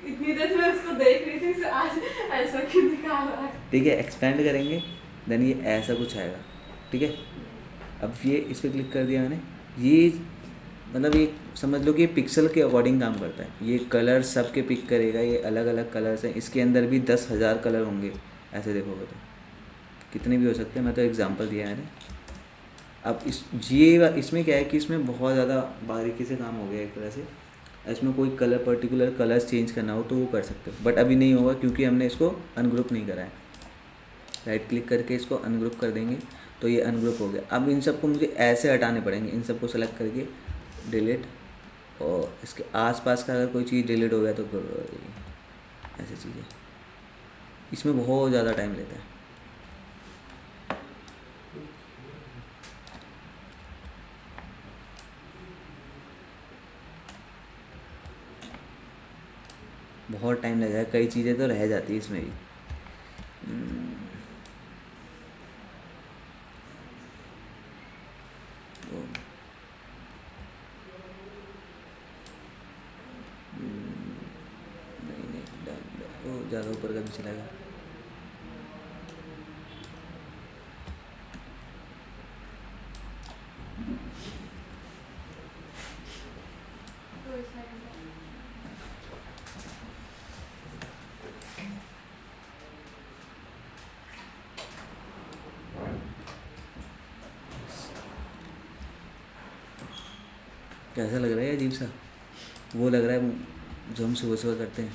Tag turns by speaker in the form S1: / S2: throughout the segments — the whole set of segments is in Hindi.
S1: इतनी देर से मैं उसको देख रही थी, आज ऐसा क्यों दिखा रहा है।
S2: ठीक है, एक्सपेंड करेंगे, देन ये ऐसा कुछ आएगा। ठीक है, अब ये इस पर क्लिक कर दिया मैंने। ये मतलब ये समझ लो कि ये पिक्सल के अकॉर्डिंग काम करता है। ये कलर सब के पिक करेगा, ये अलग अलग कलर्स हैं, इसके अंदर भी 10,000 कलर होंगे ऐसे देखोगे तो, कितने भी हो सकते हैं। मैं तो एग्जांपल दिया है ना। अब इसमें क्या है कि इसमें बहुत ज़्यादा बारीकी से काम हो गया एक तरह से। इसमें कोई कलर पर्टिकुलर कलर्स चेंज करना हो तो वो कर सकते हो, बट अभी नहीं होगा क्योंकि हमने इसको अनग्रुप नहीं करा है। राइट क्लिक करके इसको अनग्रुप कर देंगे तो ये अनग्रुप हो गया। अब इन सबको मुझे ऐसे हटाने पड़ेंगे, इन सबको सेलेक्ट करके डिलीट, और इसके आसपास का अगर कोई चीज़ डिलीट हो गया तो ऐसी चीज़ें, इसमें बहुत ज़्यादा टाइम लेता है। बहुत टाइम लगेगा, कई चीज़ें तो रह जाती है इसमें भी। तो नहीं नहीं वो ज़्यादा ऊपर का भी चलेगा। कैसा लग रहा है अजीब सा, वो लग रहा है जो हम सुबह सुबह करते हैं।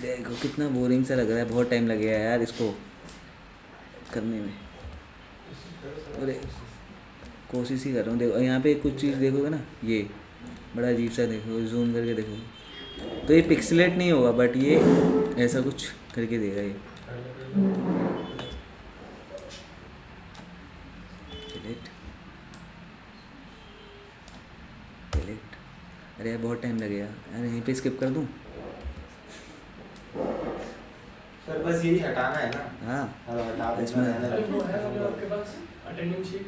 S2: देखो कितना बोरिंग सा लग रहा है, बहुत टाइम लगेगा यार इसको करने में। अरे कोशिश ही कर रहा हूँ। देखो यहाँ पे कुछ चीज़ देखोगे ना, ये बड़ा अजीब सा देखोगे, जूम करके देखोगे तो ये पिक्सलेट नहीं होगा, बट ये ऐसा कुछ करके देगा ये। डिलीट डिलीट, अरे यार बहुत टाइम लगेगा यार, यहीं पे स्किप कर दूँ।
S3: सर बस यही हटाना है ना।
S2: हाँ
S3: हटा
S2: इसमें
S1: वो है आपके पास अटेंडेंस शीट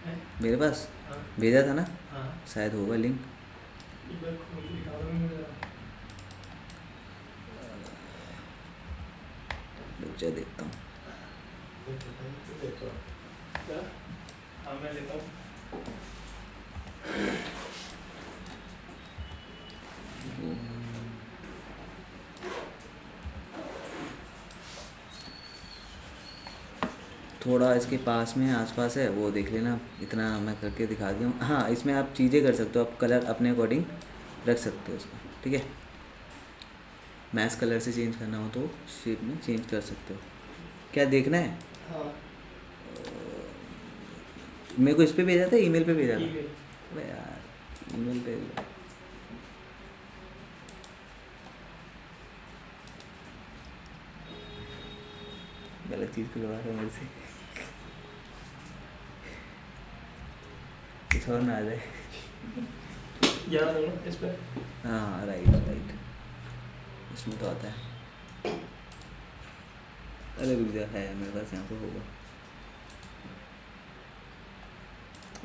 S1: है?
S2: मेरे पास
S1: हाँ
S2: भेजा था ना,
S1: हाँ,
S2: शायद होगा लिंक।
S1: एक बार खोल के दिखा दो मुझे।
S2: रुक जा देखता हूँ।
S1: क्या? हाँ मैं लेता हूँ।
S2: थोड़ा इसके पास में आसपास है वो देख लेना, इतना मैं करके दिखा दिया हूँ। हाँ इसमें आप चीज़ें कर सकते हो, आप कलर अपने अकॉर्डिंग रख सकते हो उसका। ठीक है, मैच कलर से चेंज करना हो तो शेप में चेंज कर सकते हो। क्या देखना है?
S1: हाँ
S2: मेरे को इस पे भेजा था, ईमेल पे भेजा था।
S1: ईमेल।
S2: अरे यार ईमेल पे गलत चीज़ करवा रहा है मेरे से, कुछ और ना आ जाए।
S1: यहाँ नहीं इस पर।
S2: हाँ राइट राइट, इसमें तो आता है। अरे रुक जा, है मेरे पास यहाँ पे होगा।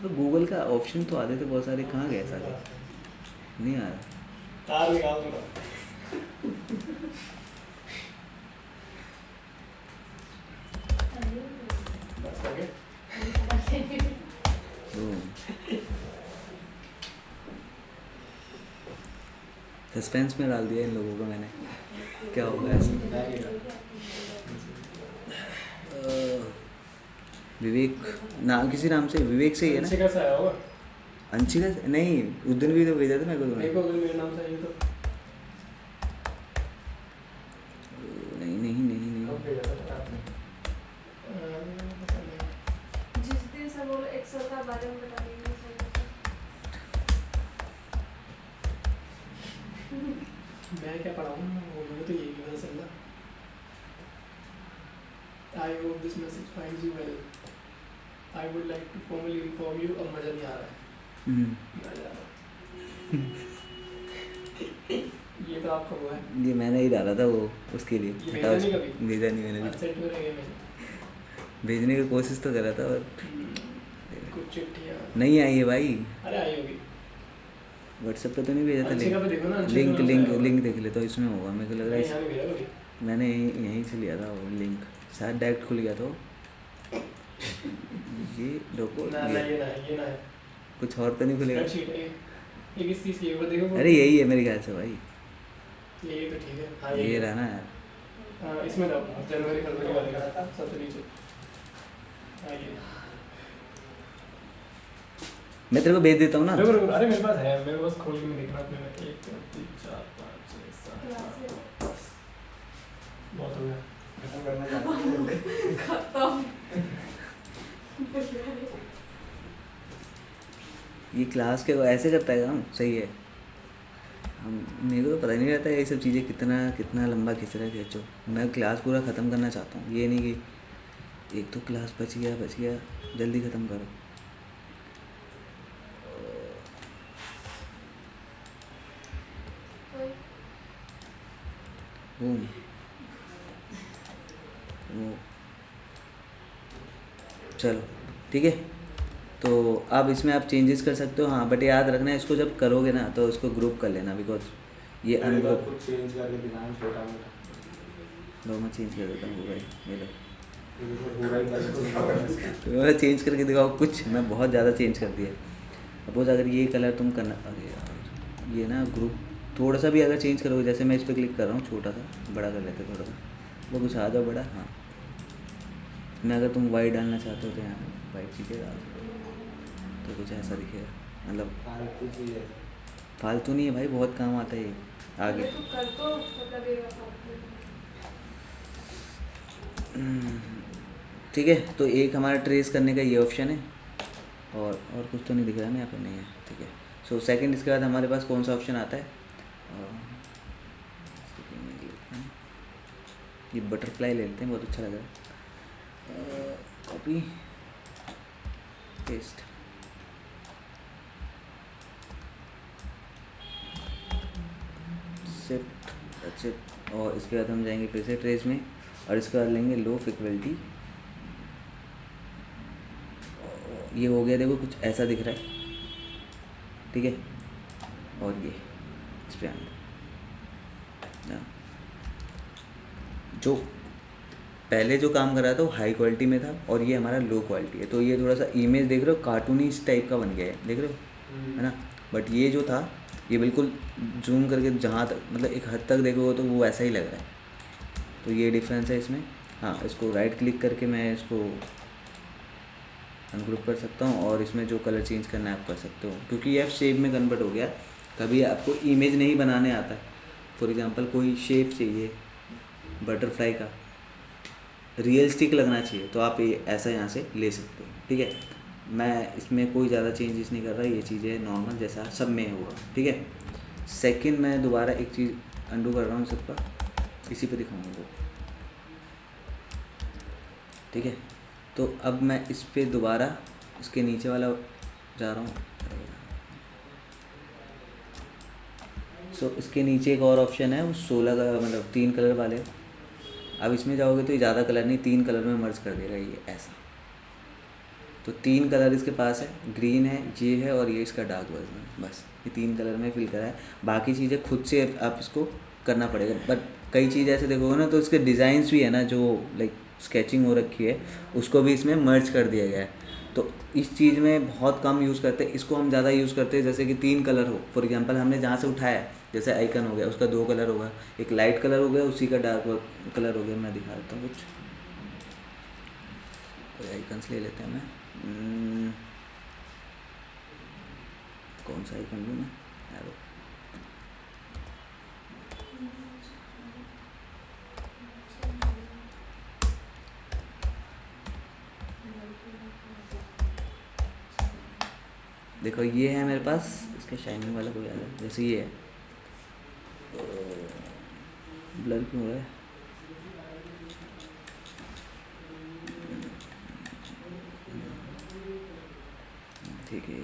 S2: तो गूगल का ऑप्शन तो आते थे बहुत सारे, कहाँ गए सारे? नहीं आ रहा।
S1: तार निकाल दो। बस हो गया।
S2: सस्पेंस में डाल दिया इन लोगों को मैंने, क्या होगा ऐसा। विवेक नाम, किसी नाम से विवेक से ही है ना?
S1: अंशिका से आया होगा।
S2: अंशिका से नहीं, उस दिन भी तो भेजा था मेरे को
S1: मेरे
S2: तुमने।
S1: को अगर मेरे नाम से आई तो
S2: नहीं नहीं नहीं नहीं,
S1: कब भेजा था आपने? पता नहीं।
S4: जिस दिन सब वो एक्सेल का बारे में बता देंगे
S1: मैं क्या पढ़ा हूँ, वो मुझे तो यही पता चला। I hope this message finds you well. I would like to formally inform you। अब मजा नहीं आ रहा है। मजा आ रहा है। ये तो आपका हुआ है।
S2: ये मैंने ही डाला था वो उसके लिए।
S1: ये भेजा नहीं कभी?
S2: भेजा नहीं मैंने भी,
S1: सेट में रहेंगे मैसेज।
S2: भेजने की कोशिश तो करा था और
S1: कुछ चिट्ठियाँ
S2: नहीं आई है भाई।
S1: अरे आई होगी।
S2: व्हाट्सएप पे तो नहीं भेजा था
S1: अच्छे का पे देखो ना,
S2: लिंक
S1: अच्छे
S2: लिंक
S1: का
S2: लिंक लिंक देख ले तो इसमें होगा मेरे को लग रहा है
S1: नहीं, यहाँ नहीं भेजा कभी।
S2: मैंने यहीं से लिया था वो लिंक, शायद डायरेक्ट खुल गया था वो। ये देखो
S1: ना ना, ये ना है, ये ना है।
S2: कुछ और तो नहीं खुलेगा?
S1: स्प्रेडशीट है ये किस चीज़ की है वो देखो।
S2: अरे यही है मेरे ख्याल से भाई,
S1: ये तो ठीक है। हाँ
S2: ये
S1: है।
S2: रहा ना यार।
S1: हाँ इसमें ना जनवरी फरवरी वाले का सबसे नीचे। हाँ ये।
S2: मैं तेरे को भेज देता हूँ ना।
S1: रुको रुको, अरे मेरे पास है, मेरे पास खोल के मैं देखना अपने में। 1 2 3 4 5 6 7 8 10। बहुत हो गया।
S3: खत्म करना चाहते हैं।
S4: खत्म।
S2: ये क्लास के वो ऐसे करता है काम, सही है। हम मेरे को तो पता ही नहीं रहता है ये सब चीज़ें कितना कितना लंबा खींच रहा है खींचो। मैं क्लास पूरा ख़त्म करना चाहता हूँ, ये नहीं कि एक तो क्लास बच गया जल्दी ख़त्म करो। बूम। वो चलो ठीक है, तो अब इसमें आप चेंजेस कर सकते हो। हाँ बट याद रखना इसको जब करोगे ना तो इसको ग्रुप कर लेना, बिकॉज ये
S3: पहले बार
S2: अनग्रुप।
S3: कुछ चेंज करके दिखाना छोटा मोटा।
S2: लो मैं चेंज कर देता हूँ भाई, ये लो
S3: ये तो पूरा ही करके तो दिखाओगे इसका।
S2: तो मैं चेंज करके दिखाओ कुछ, मैं बहुत ज़्यादा चेंज कर दिया। सपोज अगर ये कलर तुम करना, अरे यार ये ना ग्रुप थोड़ा सा भी अगर चेंज करोगे, जैसे मैं इस पर क्लिक कर रहा हूँ, छोटा सा बड़ा कर लेते थोड़ा सा, वो कुछ आ जाओ बड़ा। हाँ मैं अगर तुम वाइट डालना चाहते हो तो यहाँ वाइट चीज़ें डाल सकते हो, तो कुछ ऐसा दिखेगा। मतलब
S3: फालतू चीज़ है।
S2: फालतू नहीं है भाई, बहुत काम आता है ये आगे।
S4: तो कर तो मतलब ये फालतू।
S2: ठीक है, तो एक हमारा ट्रेस करने का ये ऑप्शन है, और कुछ तो नहीं दिख रहा ना यहाँ पर, नहीं है। ठीक है, सो सेकंड इसके बाद हमारे पास कौन सा ऑप्शन आता है? ये बटरफ्लाई ले लेते हैं, बहुत अच्छा लग रहा है। कॉपी पेस्ट, शिफ्ट अच्छे, और इसके बाद हम जाएंगे फिर से ट्रेस में, और इसके बाद लेंगे लो फ्रिक्वेंसी। ये हो गया, देखो कुछ ऐसा दिख रहा है, ठीक है। और ये एक्सपेंड, जो पहले जो काम कर रहा था वो हाई क्वालिटी में था, और ये हमारा लो क्वालिटी है। तो ये थोड़ा सा इमेज देख रहे हो, कार्टूनी इस टाइप का बन गया है, देख रहे हो, है ना। बट ये जो था ये बिल्कुल जूम करके जहाँ तक, मतलब एक हद तक देखोगे तो वो ऐसा ही लग रहा है। तो ये डिफरेंस है इसमें। हाँ, इसको राइट क्लिक करके मैं इसको अनग्रुप कर सकता हूँ, और इसमें जो कलर चेंज करना है आप कर सकते हो, क्योंकि ये शेप में कन्वर्ट हो गया। कभी आपको इमेज नहीं बनाने आता है, फॉर एग्जांपल कोई शेप चाहिए बटरफ्लाई का, रियलिस्टिक लगना चाहिए, तो आप ये ऐसा यहाँ से ले सकते हो। ठीक है, मैं इसमें कोई ज़्यादा चेंजेस नहीं कर रहा, ये चीज़ें नॉर्मल जैसा सब में होगा। ठीक है, सेकंड मैं दोबारा एक चीज़ अंडू कर रहा हूँ सबका, इसी पे दिखाऊंगा वो। ठीक है, तो अब मैं इस पे दोबारा इसके नीचे वाला जा रहा हूँ। सो इसके नीचे एक और ऑप्शन है, वो 16 का, मतलब 3 कलर वाले। अब इसमें जाओगे तो ये ज़्यादा कलर नहीं, 3 कलर में मर्ज कर देगा ये ऐसा। तो 3 कलर इसके पास है, ग्रीन है, ये है, और ये इसका डार्क वर्जन। बस ये 3 कलर में फिल करा है, बाकी चीज़ें खुद से आप इसको करना पड़ेगा। बट कई चीज़ ऐसे देखोगे ना, तो इसके डिज़ाइंस भी है ना, जो लाइक स्केचिंग हो रखी है, उसको भी इसमें मर्ज कर दिया गया है। तो इस चीज़ में बहुत कम यूज़ करते हैं, इसको हम ज़्यादा यूज़ करते हैं जैसे कि 3 कलर हो। फॉर एग्जांपल हमने जहाँ से उठाया, जैसे आइकन हो गया, उसका 2 कलर होगा, एक लाइट कलर हो गया, उसी का डार्क कलर हो गया। मैं दिखा देता हूँ कुछ, कोई आइकन्स ले लेते हैं। मैं कौन सा आइकन लूँ मैं, एरो। देखो ये है मेरे पास, इसके शाइनिंग वाला कोई आ रहा है, जैसे ये है, ब्लर क्यों हो रहा है? ठीक है,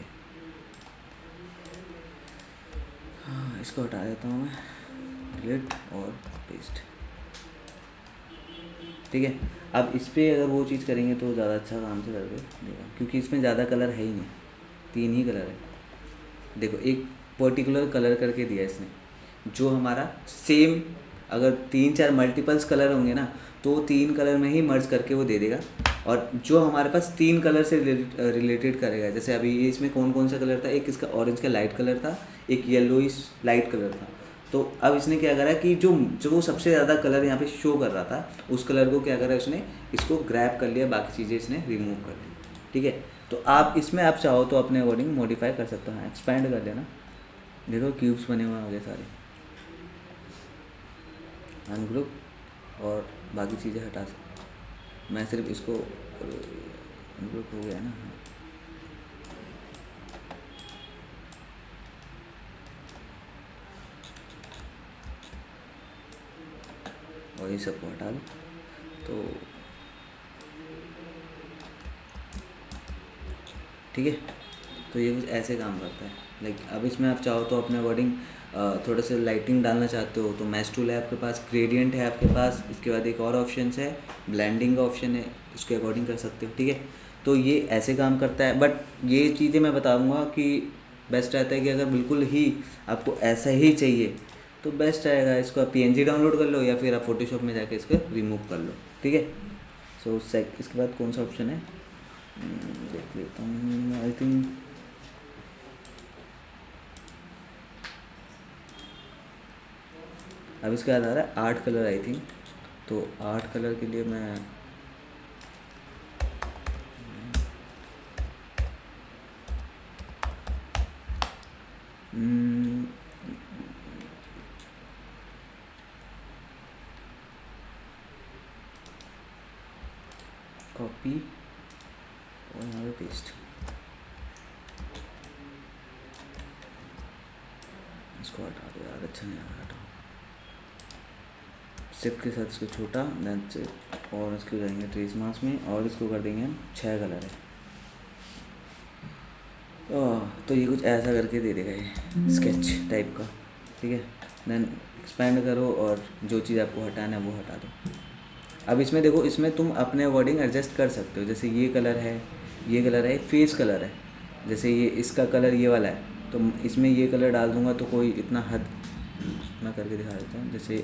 S2: हाँ इसको हटा देता हूँ मैं, डिलीट और पेस्ट। ठीक है, अब इस पर अगर वो चीज़ करेंगे तो ज़्यादा अच्छा काम से करके देगा, क्योंकि इसमें ज़्यादा कलर है ही नहीं, 3 ही कलर है। देखो एक पर्टिकुलर कलर करके दिया इसने, जो हमारा सेम अगर 3-4 मल्टीपल्स कलर होंगे ना तो 3 कलर में ही मर्ज करके वो दे देगा, और जो हमारे पास 3 कलर से रिलेटेड करेगा। जैसे अभी ये इसमें कौन कौन सा कलर था, एक इसका ऑरेंज का लाइट कलर था, एक येलोइश लाइट कलर था। तो अब इसने क्या करा कि जो जो सबसे ज़्यादा कलर यहाँ पे शो कर रहा था उस कलर को क्या करा उसने, इसको ग्रैब कर लिया, बाकी चीज़ें इसने रिमूव कर ली। ठीक है, तो आप इसमें आप चाहो तो अपने अकॉर्डिंग मॉडिफाई कर सकते हो। हाँ, एक्सपैंड कर लेना, देखो क्यूब्स बने हुए आगे सारे, अनग्रुप और बाकी चीज़ें हटा सकते। मैं सिर्फ इसको अनग्रुप हो गया ना, और ये सबको हटा दो। तो ठीक है, तो ये कुछ ऐसे काम करता है। लाइक अब इसमें आप चाहो तो अपने अकॉर्डिंग थोड़ा सा लाइटिंग डालना चाहते हो तो मैच टूल है आपके पास, ग्रेडियंट है आपके पास, इसके बाद एक और ऑप्शन है ब्लेंडिंग का ऑप्शन है, उसके अकॉर्डिंग कर सकते हो। ठीक है, तो ये ऐसे काम करता है। बट ये चीज़ें मैं बताऊँगा कि बेस्ट रहता है कि अगर बिल्कुल ही आपको ऐसा ही चाहिए तो बेस्ट रहेगा इसको आप PNG डाउनलोड कर लो या फिर आप फोटोशॉप में जाके इसको रिमूव कर लो। ठीक है, सो इसके बाद कौन सा ऑप्शन है देख लेता हूँ। आई थिंक अब इसका याद आ रहा है आर्ट कलर, आई थिंक। तो आर्ट कलर के लिए मैं कॉपी और यहाँ पे पेस्ट, इसको हटा दो यार, अच्छा नहीं आ रहा, हटाओ। शिफ्ट के साथ इसको छोटा दैट्स इट, और इसको जाएंगे ट्रेस मास्क में और इसको कर देंगे हम 6 कलर है। तो ये कुछ ऐसा करके दे देगा ये स्केच टाइप का। ठीक है, देन एक्सपैंड करो और जो चीज़ आपको हटाना है वो हटा दो। अब इसमें देखो, इसमें तुम अपने अकॉर्डिंग एडजस्ट कर सकते हो। जैसे ये कलर है, ये कलर है, फेस कलर है। जैसे ये इसका कलर ये वाला है तो इसमें ये कलर डाल दूंगा तो कोई इतना हद, मैं करके दिखा देता हूँ। जैसे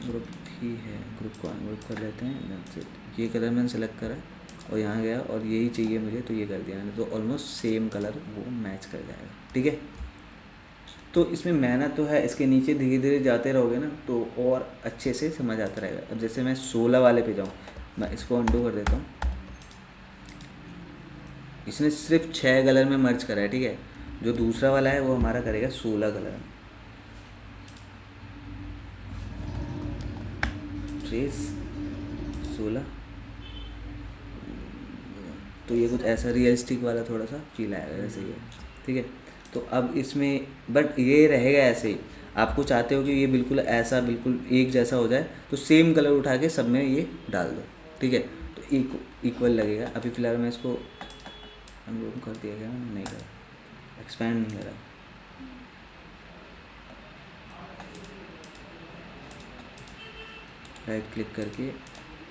S2: ग्रुप ही है, ग्रुप को अनग्रुप कर लेते हैं, दैट्स इट। ये कलर मैंने सेलेक्ट करा और यहाँ गया और यही चाहिए मुझे तो ये कर दिया मैंने, तो ऑलमोस्ट सेम कलर वो मैच कर जाएगा। ठीक है, तो इसमें मेहनत तो है, इसके नीचे धीरे धीरे जाते रहोगे ना तो और अच्छे से समझ आता रहेगा। अब जैसे मैं 16 वाले पे जाऊँ, मैं इसको अंडू कर देता हूँ। इसने सिर्फ 6 कलर में मर्ज करा है। ठीक है, जो दूसरा वाला है वो हमारा करेगा 16 कलर। ट्रेस 16, तो ये कुछ ऐसा रियलिस्टिक वाला थोड़ा सा फील आएगा जैसे ये। ठीक है, तो अब इसमें बट ये रहेगा ऐसे ही। आपको चाहते हो कि ये बिल्कुल ऐसा बिल्कुल एक जैसा हो जाए तो सेम कलर उठा के सब में ये डाल दो। ठीक है, तो इक्वल लगेगा। अभी फ़िलहाल मैं इसको अनरोल कर दिया गया, नहीं करा, एक्सपैंड नहीं करा। राइट क्लिक करके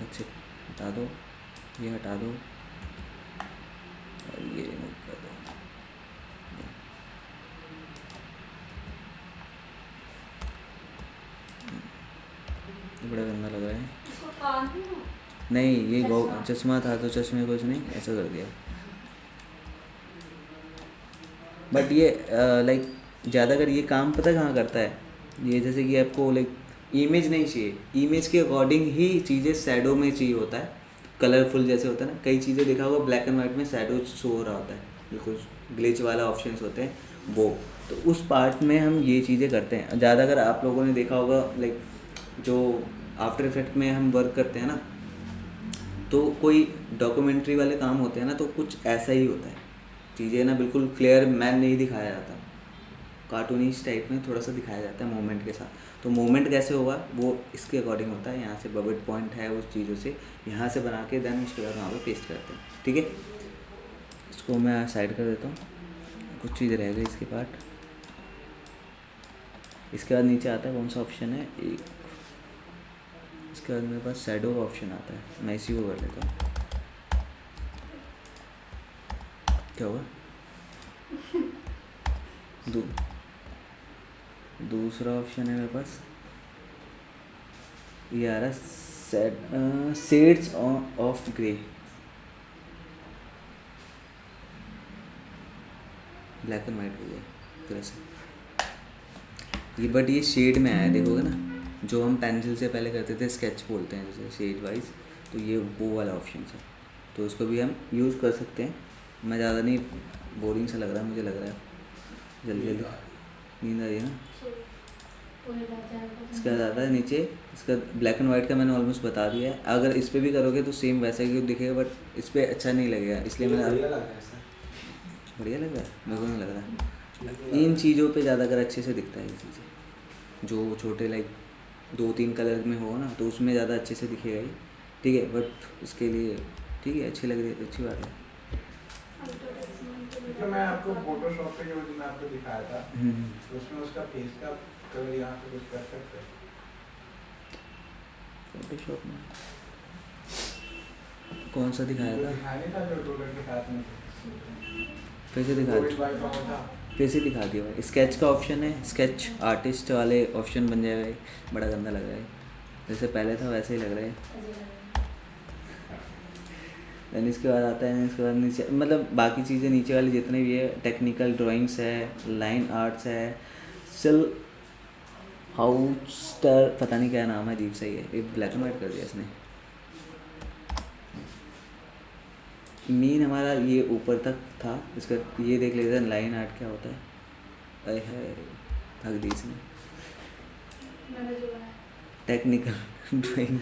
S2: अच्छे हटा दो, ये हटा दो और ये रिमूव कर दो। बड़ा गंदा लग रहा है।
S4: इसको कान भी हो?
S2: नहीं, ये
S4: चश्मा।
S2: चश्मा था तो चश्मे कुछ नहीं ऐसा कर दिया। बट ये लाइक ज़्यादा अगर ये काम पता कहाँ करता है, ये जैसे कि आपको लाइक इमेज नहीं चाहिए, इमेज के अकॉर्डिंग ही चीज़ें शैडो में चाहिए होता है, कलरफुल जैसे होता है ना। कई चीज़ें देखा होगा ब्लैक एंड वाइट में शैडो शो हो रहा होता है, बिल्कुल ग्लिच वाला ऑप्शंस होते हैं वो, तो उस पार्ट में हम ये चीज़ें करते हैं ज़्यादा। अगर आप लोगों ने देखा होगा लाइक जो आफ्टर इफेक्ट में हम वर्क करते हैं ना, तो कोई डॉक्यूमेंट्री वाले काम होते हैं ना तो कुछ ऐसा ही होता है, चीज़ें ना बिल्कुल क्लियर मैन नहीं दिखाया जाता, कार्टूनिश टाइप में थोड़ा सा दिखाया जाता है मोमेंट के साथ। तो मोमेंट कैसे होगा वो इसके अकॉर्डिंग होता है। यहाँ से बबल पॉइंट है उस चीज़ों से यहाँ से बना के देन उसके बाद वहाँ पे पेस्ट करते हैं। ठीक है, इसको मैं साइड कर देता हूँ, कुछ चीज़ रह गई इसके पार्ट। इसके बाद नीचे आता है कौन सा ऑप्शन है, एक इसके बाद मेरे पास शैडो का ऑप्शन आता है, मैं इसी को कर लेता हूँ। क्या होगा दूसरा ऑप्शन है मेरे पास, ये आ रहा है shades of grey, black and white हो गया तरह से ये, बट ये शेड में आया, देखोगे ना, जो हम पेंसिल से पहले करते थे स्केच बोलते हैं जैसे शेड वाइज, तो ये वो वाला ऑप्शन है, तो उसको भी हम यूज़ कर सकते हैं। मैं ज़्यादा नहीं, बोरिंग सा लग रहा है मुझे, लग रहा है जल्दी जल्दी नींद आ रही है ना। इसका ज़्यादा है नीचे, इसका ब्लैक एंड वाइट का मैंने ऑलमोस्ट बता दिया है। अगर इस पर भी करोगे तो सेम वैसा ही दिखेगा, बट इस पर अच्छा नहीं लगेगा, इसलिए मैंने
S3: बढ़िया लग रहा है सर।
S2: बढ़िया लग रहा है, मेरे को नहीं लग रहा। इन चीज़ों पे ज़्यादा अगर अच्छे से दिखता है ये चीज़ें, जो छोटे लाइक 2-3 कलर में हो ना, तो उसमें ज़्यादा अच्छे से दिखेगा ये, ठीक है। बट इसके लिए ठीक है, अच्छी लग रही है तो अच्छी बात है।
S3: क्योंकि मैं आपको फोटोशॉप पे जो मैं आपको दिखाया था, तो उसमें उसका फेस का कलर यहाँ पे कुछ कर सकते हैं
S2: फोटोशॉप में कौन सा दिखाया था?
S3: दिखाने था जो डॉलर के साथ में
S2: कैसे दिखा दिया? कैसे दिखा दिया भाई? स्केच का ऑप्शन है, स्केच आर्टिस्ट वाले ऑप्शन बन जाएगा ये, बड़ा गंदा लग रहा है, जैसे पहले था वैसे ही लग रहा है। देन इसके बाद आता है, इसके बाद नीचे मतलब बाकी चीज़ें नीचे वाली जितने भी है, टेक्निकल ड्राइंग्स है, लाइन आर्ट्स है, सिल हाउस्टर, पता नहीं क्या नाम है, अजीब सा ही है, ये ब्लैक एंड वाइट कर दिया इसने। मेन हमारा ये ऊपर तक था, इसका ये देख लेते हैं लाइन आर्ट क्या होता है। अरे है थक दी इसने, टेक्निकल ड्राइंग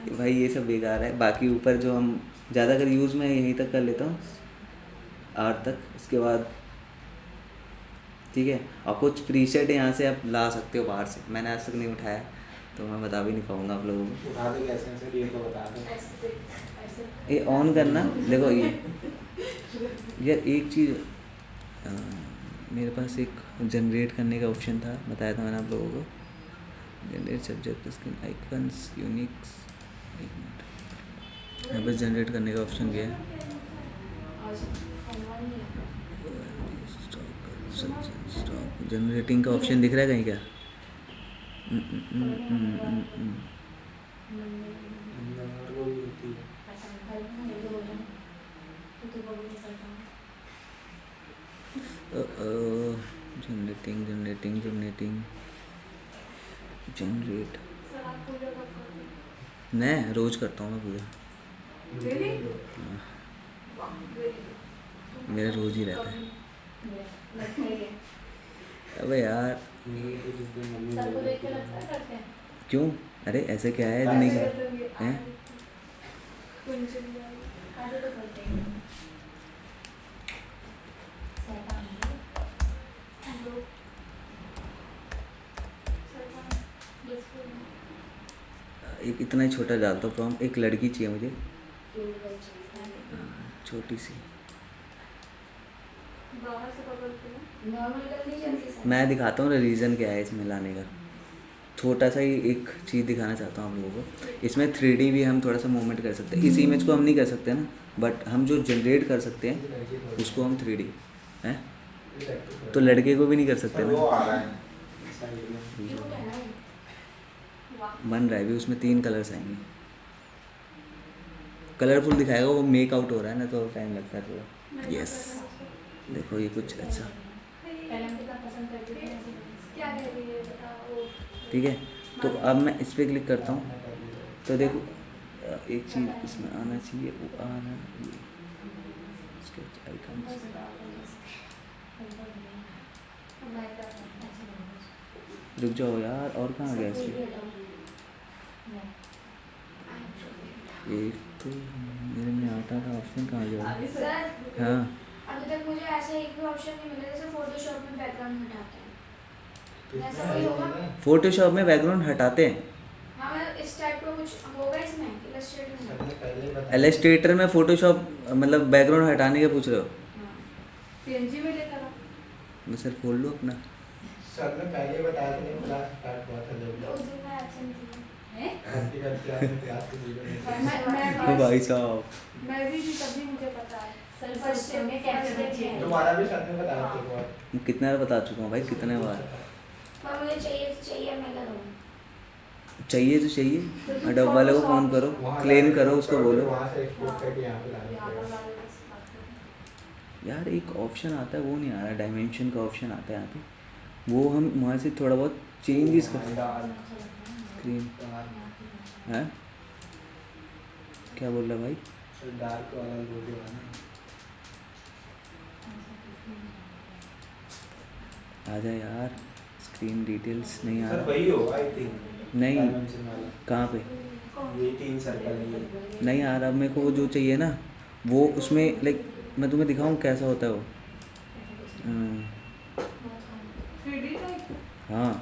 S2: भाई ये सब बेकार है। बाकी ऊपर जो हम ज़्यादातर यूज़ में यहीं तक कर लेता हूँ, आर्ट तक, इसके बाद ठीक है। और कुछ प्रीसेट यहाँ से आप ला सकते हो बाहर से, मैंने आज तक नहीं उठाया तो मैं बता भी नहीं पाऊँगा आप लोगों को।
S3: उठा दे कैसे सर, ये तो बता दो।
S2: ये ऑन करना, देखो ये यार एक चीज़, मेरे पास एक जनरेट करने का ऑप्शन था, बताया था मैंने आप लोगों को, generate subject screen icons Unix, एक मिनट, यहाँ पर जनरेट करने का ऑप्शन भी है। स्टॉक जनरेटिंग का ऑप्शन दिख रहा है कहीं क्या? जनरेटिंग जनरेटिंग जनरेटिंग जनरेट, मैं रोज़ करता हूँ मैं पूजा, मेरा रोज़ ही रहता है। अबे यार क्यों? अरे ऐसे क्या है नहीं हैं? एक इतना ही छोटा डालता हूँ फॉर्म, एक लड़की चाहिए मुझे, छोटी सी। मैं दिखाता हूँ रीज़न क्या है इसमें लाने का, छोटा सा ही एक चीज़ दिखाना चाहता हूँ आप लोगों को। इसमें 3D भी हम थोड़ा सा मूवमेंट कर सकते हैं, इस इमेज को हम नहीं कर सकते ना, बट हम जो जनरेट कर सकते हैं उसको हम 3D हैं, तो लड़के को भी नहीं कर सकते ना। बन रहा है भी, उसमें 3 कलर्स आएंगे, कलरफुल दिखाएगा, वो मेक आउट हो रहा है ना, तो टाइम लगता है थोड़ा। यस देखो ये कुछ अच्छा, ठीक है। तो अब मैं इस पर क्लिक करता हूँ, तो देखो एक चीज़ इसमें आना चाहिए, वो आना ये स्केच आइकन्स, रुक जाओ यार, और कहाँ गया इसमें? एक तो मेरे में आता था ऑप्शन, कहाँ गया? हाँ
S5: अभी तक मुझे ऐसा एक भी ऑप्शन नहीं मिला जैसे फोटोशॉप में बैकग्राउंड हटाते हैं, ऐसा कोई होगा?
S2: फोटोशॉप में बैकग्राउंड हटाते हैं?
S5: हाँ मतलब इस टाइप का कुछ होगा इसमें, इलस्ट्रेटर में?
S2: इलस्ट्रेटर में फोटोशॉप मतलब बैकग्राउंड हटाने का पूछ रहे हो?
S5: पीएनजी में लेकर आओ,
S2: मैं सर खोल लूँ अपना।
S3: सर ने पहले बताया था, क्लास स्टार्ट हुआ था जब
S5: तो उस दिन मैं एब्सेंट थी।
S3: करते आपने क्लास के वीडियो
S5: मैं
S2: भाई साहब
S5: मैं भी थी तभी मुझे पता है।
S4: सर
S5: फर्स्ट टाइम में कैसे बच्चे हैं।
S3: तुम्हारा भी साथ में बताया था एक बार।
S2: मैं कितने बार बता चुका हूँ भाई, कितने बार।
S5: पर मुझे चाहिए तो चाहिए, मैं करूँ।
S2: चाहिए तो चाहिए,
S5: तो
S2: अडोब वाले को फ़ोन करो,
S3: वहाँ
S2: क्लेम
S3: जाके
S2: करो,
S3: export
S2: उसको
S3: फिर
S2: बोलो।
S3: वहाँ से एक्सपोर्ट करके यहाँ पे लाना
S4: यहाँ पर
S3: पड़ेगा।
S4: वाले से बात करें।
S2: यार एक ऑप्शन आता है, वो नहीं आ रहा, डायमेंशन का ऑप्शन आता है यहाँ पे, वो हम वहाँ से थोड़ा बहुत चेंजेस कर स्क्रीन है। क्या बोल रहा भाई?
S3: डार्क वाला लोगो है ना।
S2: आ जा यार, स्क्रीन डिटेल्स नहीं आ
S3: सर
S2: रहा।
S3: वही होगा आई थिंक।
S2: नहीं,
S3: डायमेंशन वाला।
S2: कहाँ पे?
S3: ये 3 सर्कल है ये।
S2: नहीं आ रहा मेरे को, वो जो चाहिए ना वो उसमें लाइक मैं तुम्हें दिखाऊं कैसा होता है वो। हम्म,
S4: 3D टाइप।
S2: हाँ,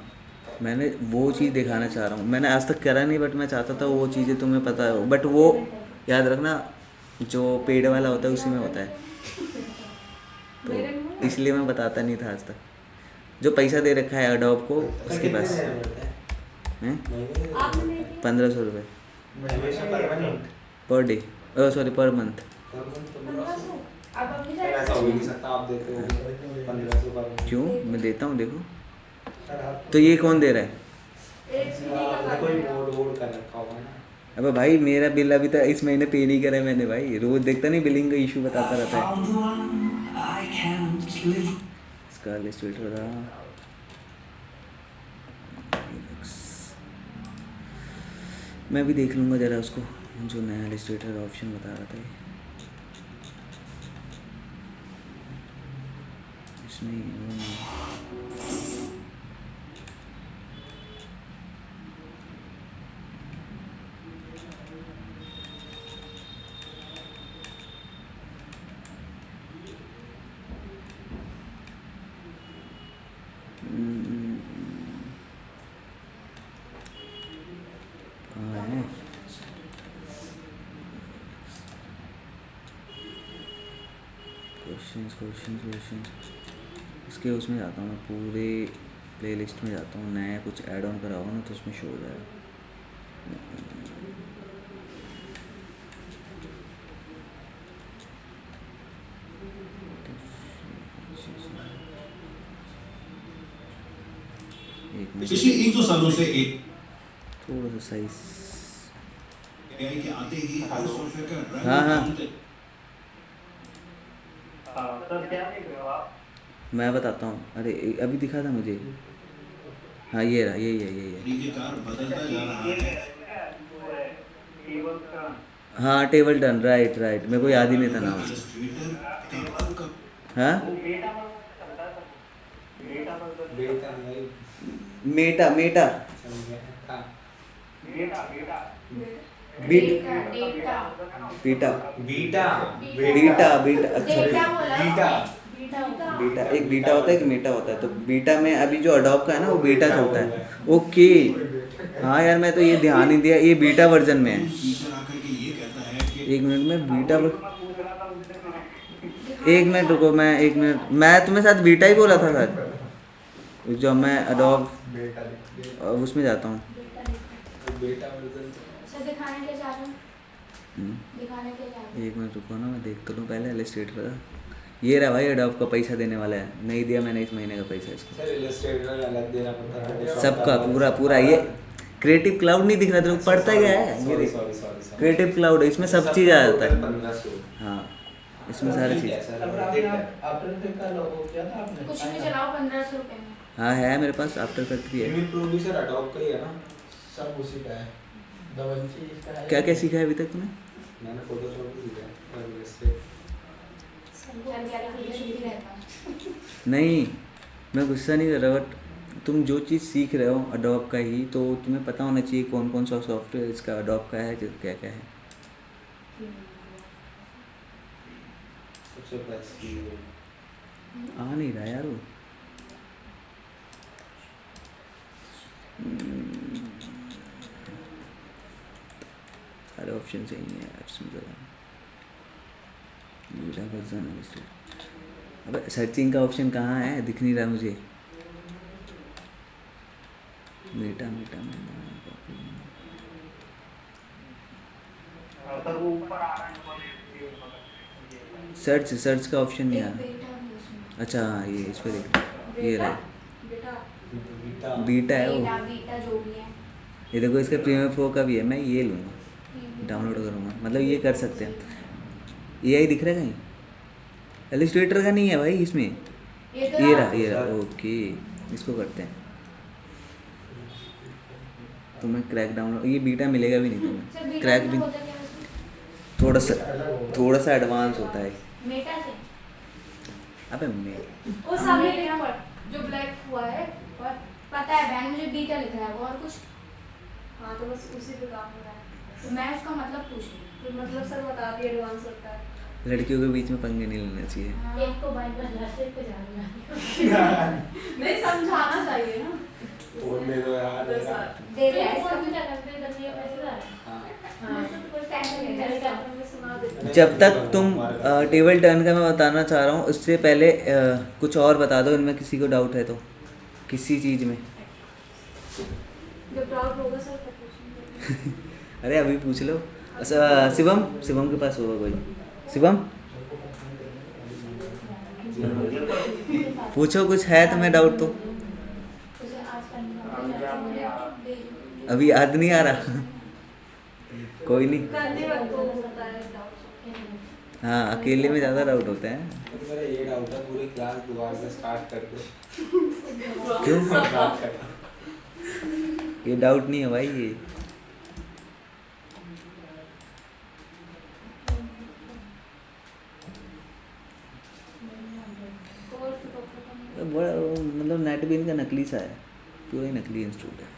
S2: मैंने वो चीज़ दिखाना चाह रहा हूँ, मैंने आज तक करा नहीं, बट मैं चाहता था वो चीज़ें तुम्हें पता हो, बट वो याद रखना जो पेड वाला होता है उसी में होता है, तो इसलिए मैं बताता नहीं था आज तक। जो पैसा दे रखा है अडोब को उसके पास हैं
S4: आपने नहीं दिया?
S2: 1500 रुपये
S3: हमेशा permanent.
S2: Per day, sorry per month.
S4: 1500।
S5: अब अपनी
S3: सर ऐसा हो ही नहीं सकता, आप देते हो 1500 परमानेंट।
S2: क्यों? मैं देता हूँ, देखो।
S3: सर आप
S2: तो ये कौन दे रहा है?
S3: आपने कोई मोड वोड कर रखा होगा ना।
S2: अबे भाई मेरा बिल अभी तक इस महीने पे नहीं करा है मैंने भाई, रोज देखता नहीं बिलिंग का इशू बताता रहता है। इसका लिस्ट वेट रहा। मैं भी देख लूँगा ज़रा उसको, जो नया इलस्ट्रेटर का ऑप्शन बता रहा था ये। इसमें वो नहीं। कहाँ है? क्वेश्चंस इसके उसमें जाता हूँ मैं, पूरे प्लेलिस्ट में जाता हूँ, नया कुछ ऐड ऑन करा होगा ना तो उसमें शो हो जाएगा। एक मिनट,
S6: पिछले 1-2 सालों से
S2: थोड़ा सा साइज।
S6: एआई के आते ही हर सॉफ्टवेयर का ड्राइवर
S2: हाँ, हाँ।
S6: काउंट
S7: सर क्या देख रहे हो आप?
S2: मैं बताता हूँ, अरे अभी दिखा था मुझे। हाँ ये रहा, यही है।
S6: तरीकेकार बदलता जा रहा है।
S7: टेबल का
S2: हाँ टेबल टर्न, राइट मेरे को याद ही नहीं था नाम।
S6: इलस्ट्रेटर का अब का
S2: हाँ
S7: बेटा पर चलता है सर। बेटा पर
S3: बेटा नहीं
S2: मेटा
S3: समझ गया। हाँ
S7: बेटा बेटा
S2: beat
S5: data
S2: beta
S3: beta
S2: beta अच्छा
S5: डेटा बोला
S3: बीटा
S2: बीटा, एक बीटा होता है एक मेटा होता है, तो बीटा में अभी जो अडोब का है ना वो बीटा चलता है। ओके, हाँ यार मैं तो ये ध्यान नहीं दिया, ये बीटा वर्जन में है।
S6: फीचर आकर के ये कहता है कि
S2: एक मिनट में बीटा
S7: पूछ रहा था मुझसे।
S2: एक मिनट रुको, मैं एक मिनट, मैं तुम्हें साथ बीटा ही बोला था सर, जो मैं अडोब
S3: बेटा
S2: उसमें जाता हूँ।
S3: बेटा वर्जन
S5: सर दिखाने के जा रहे हैं,
S2: हम्म,
S5: दिखाने के जा रहे हैं।
S2: एक मिनट रुको ना, मैं देख तो लूँ पहले इलस्ट्रेटर का। ये रहा भाई अडोब का, पैसा देने वाला है, नहीं दिया मैंने इस महीने का पैसा इसको।
S3: सर इलस्ट्रेटर अलग देना पड़ता है
S2: सबका पूरा ये क्रिएटिव क्लाउड नहीं दिख रहा तेरे को, पढ़ता क्या है ये देख,
S3: सॉरी
S2: क्रिएटिव क्लाउड है, इसमें सब चीज़ आ जाता है।
S3: 1500
S2: हाँ इसमें सारी चीज़।
S3: आफ्टर इफेक्ट का लोगो किया था आपने?
S5: कुछ भी चलाओ 1500 रुपए में।
S2: हाँ है मेरे पास, आफ्टर इफेक्ट भी है।
S3: यूनिट प्रोड्यूसर अडोब का ही है ना? सब उसी का है। दवंची इसका है।
S2: क्या क्या सीखा है अभी तक तूने?
S3: मैंने फोटोशॉप भी सीखा है और इससे
S5: सर क्या शुद्धि रहता।
S2: नहीं मैं गुस्सा नहीं कर रहा, बट तुम जो चीज़ सीख रहे हो अडोब का ही, तो तुम्हें पता होना चाहिए कौन कौन सा सॉफ्टवेयर इसका अडोब का है, क्या क्या है।
S3: सबसे बेस्ट चीज़ है।
S2: आ नहीं रहा यार वो। सारे ऑप्शन चाहिए यार इसमें ज़रा। बीटा वर्जन है। अबे सर्चिंग का ऑप्शन कहाँ है, दिख नहीं रहा मुझे। मेटा
S7: सर वो ऊपर आ रहा है।
S2: सर्च का ऑप्शन नहीं
S5: एक
S2: आया।
S5: बेटा भी उसमें।
S2: अच्छा हाँ, ये इस पर देख, ये रहा
S4: बेटा
S2: बीटा है वो।
S5: बेटा बीटा जो भी है।
S2: ये देखो, इसका प्रीमियर प्रो का भी है, मैं ये लूँगा, डाउनलोड करूँगा, मतलब ये कर सकते हैं। AI दिख रहा है कहीं? इलस्ट्रेटर का नहीं है भाई इसमें।
S5: ये तो
S2: ये रहा ओके, इसको करते हैं। तुम्हें क्रैक डाउनलोड, ये बीटा मिलेगा भी नहीं
S5: सर
S2: तुम्हें,
S5: बीटा
S2: क्रैक
S5: में
S2: भी
S5: होता क्या उसमें?
S2: थोड़ा सा एडवांस होता है।
S5: मेटा से
S2: अबे मैं
S5: वो सामने देखना पड़ जो ब्लैक हुआ है, और पता है बैंक मुझे बीटा लिख रहा है वो, और कुछ।
S4: हाँ तो बस उसी पे काम हो रहा है।
S5: तो मैं उसका मतलब पूछ रही हूँ।
S4: तो मतलब सर बता दिए एडवांस होता है।
S2: लड़कियों के बीच में पंगे नहीं लेना चाहिए।
S5: एक को बाइक पर रास्ते पे जाना
S4: नहीं समझाना चाहिए ना।
S3: फोन दे दो यार।
S4: तो सर
S5: दे रहा है इसका
S8: फोन क्या करते हैं, करने का मैसेज आ रहा है।
S4: हाँ
S5: कोई टेंशन नहीं
S4: मेरे
S5: है।
S4: कैप्टन में सुना देते
S2: जब तक तुम टेबल टर्न का मैं बताना चाह रहा हूँ, उससे पहले कुछ और बता दो, इनमें किसी को डाउट है तो, किसी चीज़ में।
S4: जब डाउट होगा सर तो पूछेंगे।
S2: अरे अभी पूछ लो। अच्छा शिवम के पास होगा कोई। शिवम पूछो, कुछ है तुम्हें डाउट तो।
S5: तुझे आज करने का
S2: अभी याद नहीं आ रहा। कोई नहीं,
S4: करने वक्त तो होता है डाउट।
S2: हाँ अकेले में ज़्यादा डाउट होते हैं।
S3: मेरा ये डाउट है, पूरी क्लास दोबारा से स्टार्ट कर दो।
S2: क्यों?
S3: बात करना।
S2: ये डाउट नहीं है भाई, ये बड़ा मतलब नेट भी इनका नकली सा है, पूरा ही नकली इंस्टीट्यूट है।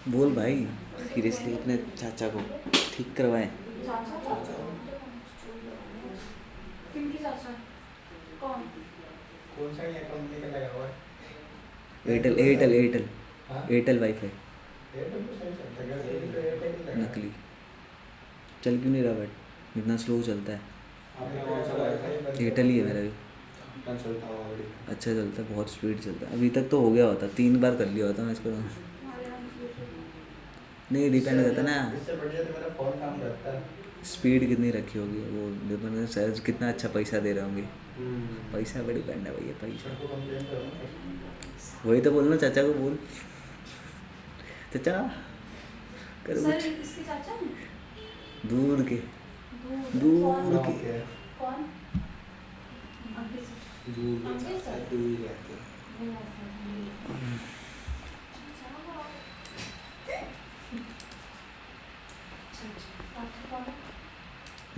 S2: बोल भाई, सीरियसली अपने चाचा को ठीक करवाएं।
S5: किनकी चाचा? कौन?
S3: कौन सा ये कंपनी का लगा हुआ है?
S2: एयरटेल
S3: हाँ?
S2: एयरटेल वाईफाई
S3: एयरटेल तो सही चलता है, एयरटेल तो एयरटेल ही लगा है।
S2: नकली चल क्यों नहीं रहा, बट इतना स्लो चलता है।
S3: आपने कौन सा वाईफाई?
S2: एयरटेल ही है मेरा भी,
S3: कंसल्ट हुआ ऑलरेडी।
S2: अच्छा चलता है, बहुत स्पीड चलता है। अभी तक तो हो गया होता, 3 बार कर लिया होता मैं इसको। नहीं डिपेंड करता ना,
S3: इससे बढ़िया तो मेरा फोन काम करता है।
S2: स्पीड कितनी रखी होगी, वो डिपेंड करता है कितना अच्छा पैसा दे रहे होंगे। पैसा पर डिपेंड है भैया, पैसा।
S3: सबको कंप्लेन करो ना।
S2: वही तो बोलना, चाचा को बोल, चाचा करो
S4: सर
S2: कुछ।
S4: इसके चाचा हैं?
S2: दूर के
S4: दूर
S2: दूर के
S3: ओके।
S4: कौन? अंकित सर।
S3: दूर
S4: अंकित सर।
S3: दूर ही रहते हैं।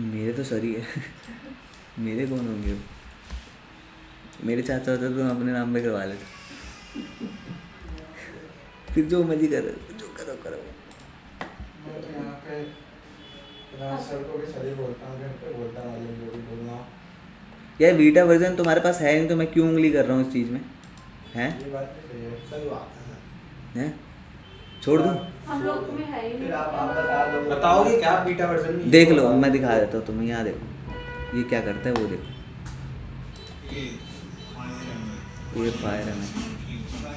S2: मेरे तो सर ही है। मेरे कौन होंगे? मेरे चाचा होते तो अपने नाम पे करवा लेते। फिर जो मर्जी करो, जो करो करो।
S3: मैं तो यहाँ पे राज सर को भी सर ही बोलता हूँ, घर पे बोलता हूँ वाले जो भी बोलना हो।
S2: यार बीटा वर्जन तुम्हारे पास है नहीं तो मैं क्यों उंगली कर रहा हूँ इस चीज़ में, हैं?
S3: ये बात भी सही है, सही बात है।
S2: हैं? छोड़ दूँ?
S4: हम लोग में है ही नहीं।
S3: फिर आप बता दो, बताओगे क्या बीटा वर्जन में?
S2: देख लो, मैं दिखा देता हूँ तुम्हें, यहाँ देखो, ये क्या करता है वो देखो।
S6: ये फायर है में
S2: ये फायर है में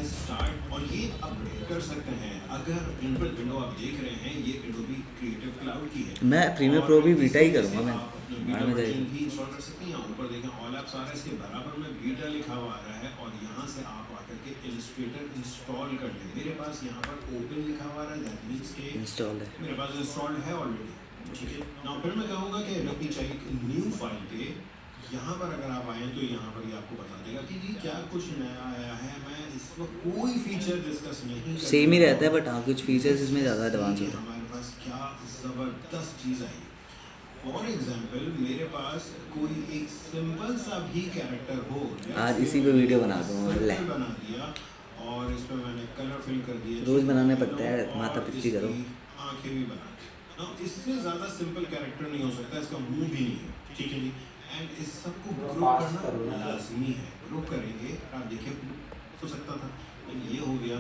S6: स्टार्ट, और ये अपडेट कर सकते हैं। अगर इनपुट विंडो आप देख रहे हैं, ये एडोबी क्रिएटिव क्लाउड की है।
S2: मैं प्रीमियर प्रो भी बीटा ही करूँगा मैं,
S6: आप अपना
S2: बाद
S6: बीटा
S2: में
S6: वर्जन
S2: जाएगी।
S6: भी इंस्टॉल कर सकते हैं। यहाँ ऊपर देखें ऑल एप्स आ रहा है, इसके बराबर में बीटा लिखा हुआ आ रहा है, और यहाँ से आप आकर के इलस्ट्रेटर इंस्टॉल कर लें। मेरे पास यहाँ पर ओपन लिखा हुआ आ रहा है, दैट मींस के
S2: इंस्टॉल है।
S6: मेरे पास इंस्टॉल्ड है ऑलरेडी। ठीक है, नाउ फिर मैं कहूँगा कि रखनी चाहिए न्यू फाइल पे। यहाँ पर अगर आप आए तो यहाँ पर ये आपको बता देगा कि जी क्या कुछ नया आया है। मैं इसमें कोई फीचर डिस्कस नहीं करूँगा।
S2: सेम ही रहता है, बट हाँ कुछ फीचर्स इसमें ज़्यादा एडवांस होता है।
S6: हमारे पास क्या ज़बरदस्त चीज़ आई। फॉर एग्जाम्पल मेरे पास कोई एक सिंपल सा भी कैरेक्टर हो,
S2: आज इसी पे वीडियो बना दूँगा, ले।
S6: सिंपल बना दिया और इसमें मैंने कलर फिल कर दिया।
S2: रोज़ बनाने पड़ता है,
S6: और
S2: माथा पिच्ची करो।
S6: इसकी आंखें भी बना दी। Now, इससे ज़्यादा सिंपल कैरेक्टर नहीं हो सकता, इसका मुंह भी नहीं है। ठीक है जी, एंड इस सबको ग्रुप करना लाजमी है। ग्रुप करेंगे, आप देखिए हो सकता था ये हो गया,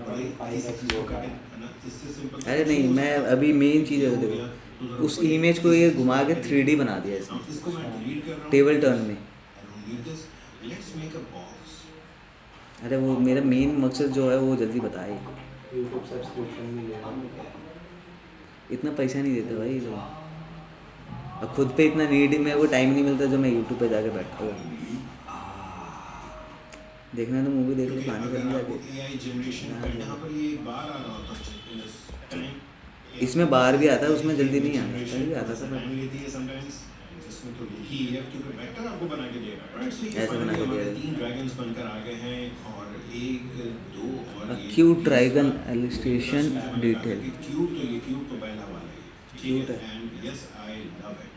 S6: बड़ी है ना, इससे सिंपल।
S2: अरे नहीं, मैं अभी मेन चीज़ है देखो, उस इमेज को ये घुमा के 3D बना दिया इसने,
S6: इसको मैं डिलीट कर रहा हूँ
S2: टेबल टर्न में।
S6: Let's make a box.
S2: अरे वो मेरा मेन मकसद जो है वो जल्दी बताए।
S3: यूट्यूब सब्सक्रिप्शन नहीं लेना।
S2: इतना पैसा नहीं देते भाई ये लोग। और खुद पे इतना नीड मेरे को टाइम नहीं मिलता जो मैं यूट्यूब पे जाके बैठता हूँ। देखना है तो मूवी देख लो,
S6: क्योंकि
S2: पानी
S6: अगर
S2: करने
S6: आपको
S2: जाके।
S6: AI जनरेशन का यहाँ पर ये बार आ रहा होता है
S2: इसमें बाहर भी आता है, उसमें जल्दी नहीं आता, पहले भी आता था
S6: टाइम लेती है समटाइम्स, इसमें तो लिखी है क्योंकि वेक्टर आपको बना के दे रहा है, राइट? सो ये
S2: ऐसे बना के
S6: फाइनली
S2: दे
S6: हमारे
S2: रहा है।
S6: 3 ड्रैगन्स बनकर आ गए हैं और 1 2 और ये
S2: क्यूट ड्रैगन
S6: तीसरा
S2: illustration
S6: जो मैंने कहा था
S2: detail।
S6: कि क्यूट तो पहला वाला है, ठीक
S2: Cute
S6: है,
S2: है।
S6: And yes I love it.